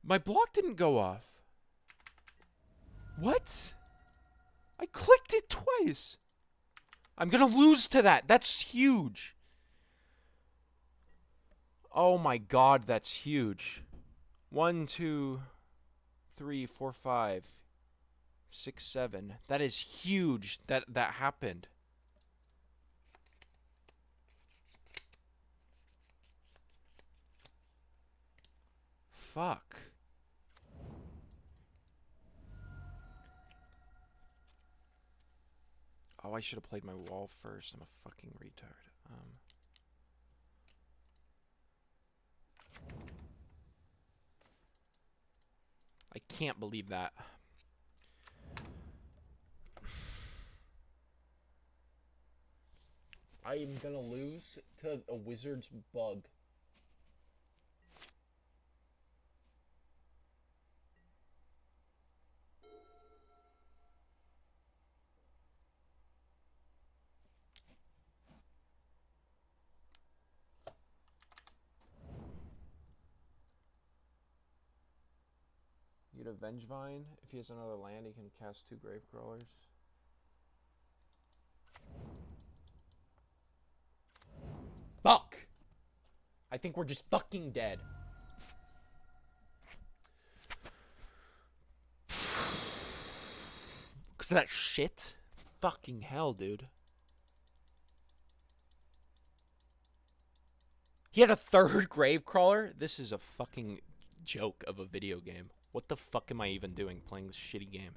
My block didn't go off. What? I clicked it twice. I'm gonna lose to that. That's huge. Oh my god, that's huge. 1, 2, 3, 4, 5, 6, 7. That is huge that happened. Fuck. Oh, I should have played my wall first. I'm a fucking retard. I can't believe that. I am gonna lose to a wizard's bug. You get a Vengevine. If he has another land, he can cast 2 Gravecrawlers. Fuck! I think we're just fucking dead. Because of that shit? Fucking hell, dude. He had a 3rd Gravecrawler? This is a fucking joke of a video game. What the fuck am I even doing playing this shitty game?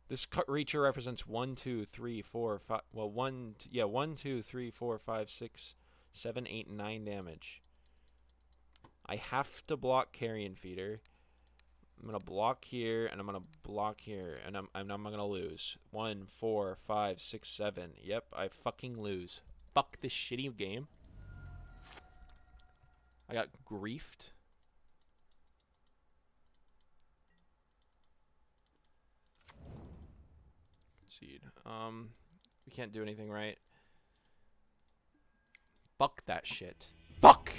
This creature represents 1, 2, 3, 4, 5. Well, 1, 2, 3, 4, 5, 6, 7, 8, 9 damage. I have to block Carrion Feeder. I'm gonna block here, and I'm gonna block here, and I'm gonna lose. 1, 4, 5, 6, 7. Yep, I fucking lose. Fuck this shitty game. I got griefed. Concede. We can't do anything right. Fuck that shit. Fuck!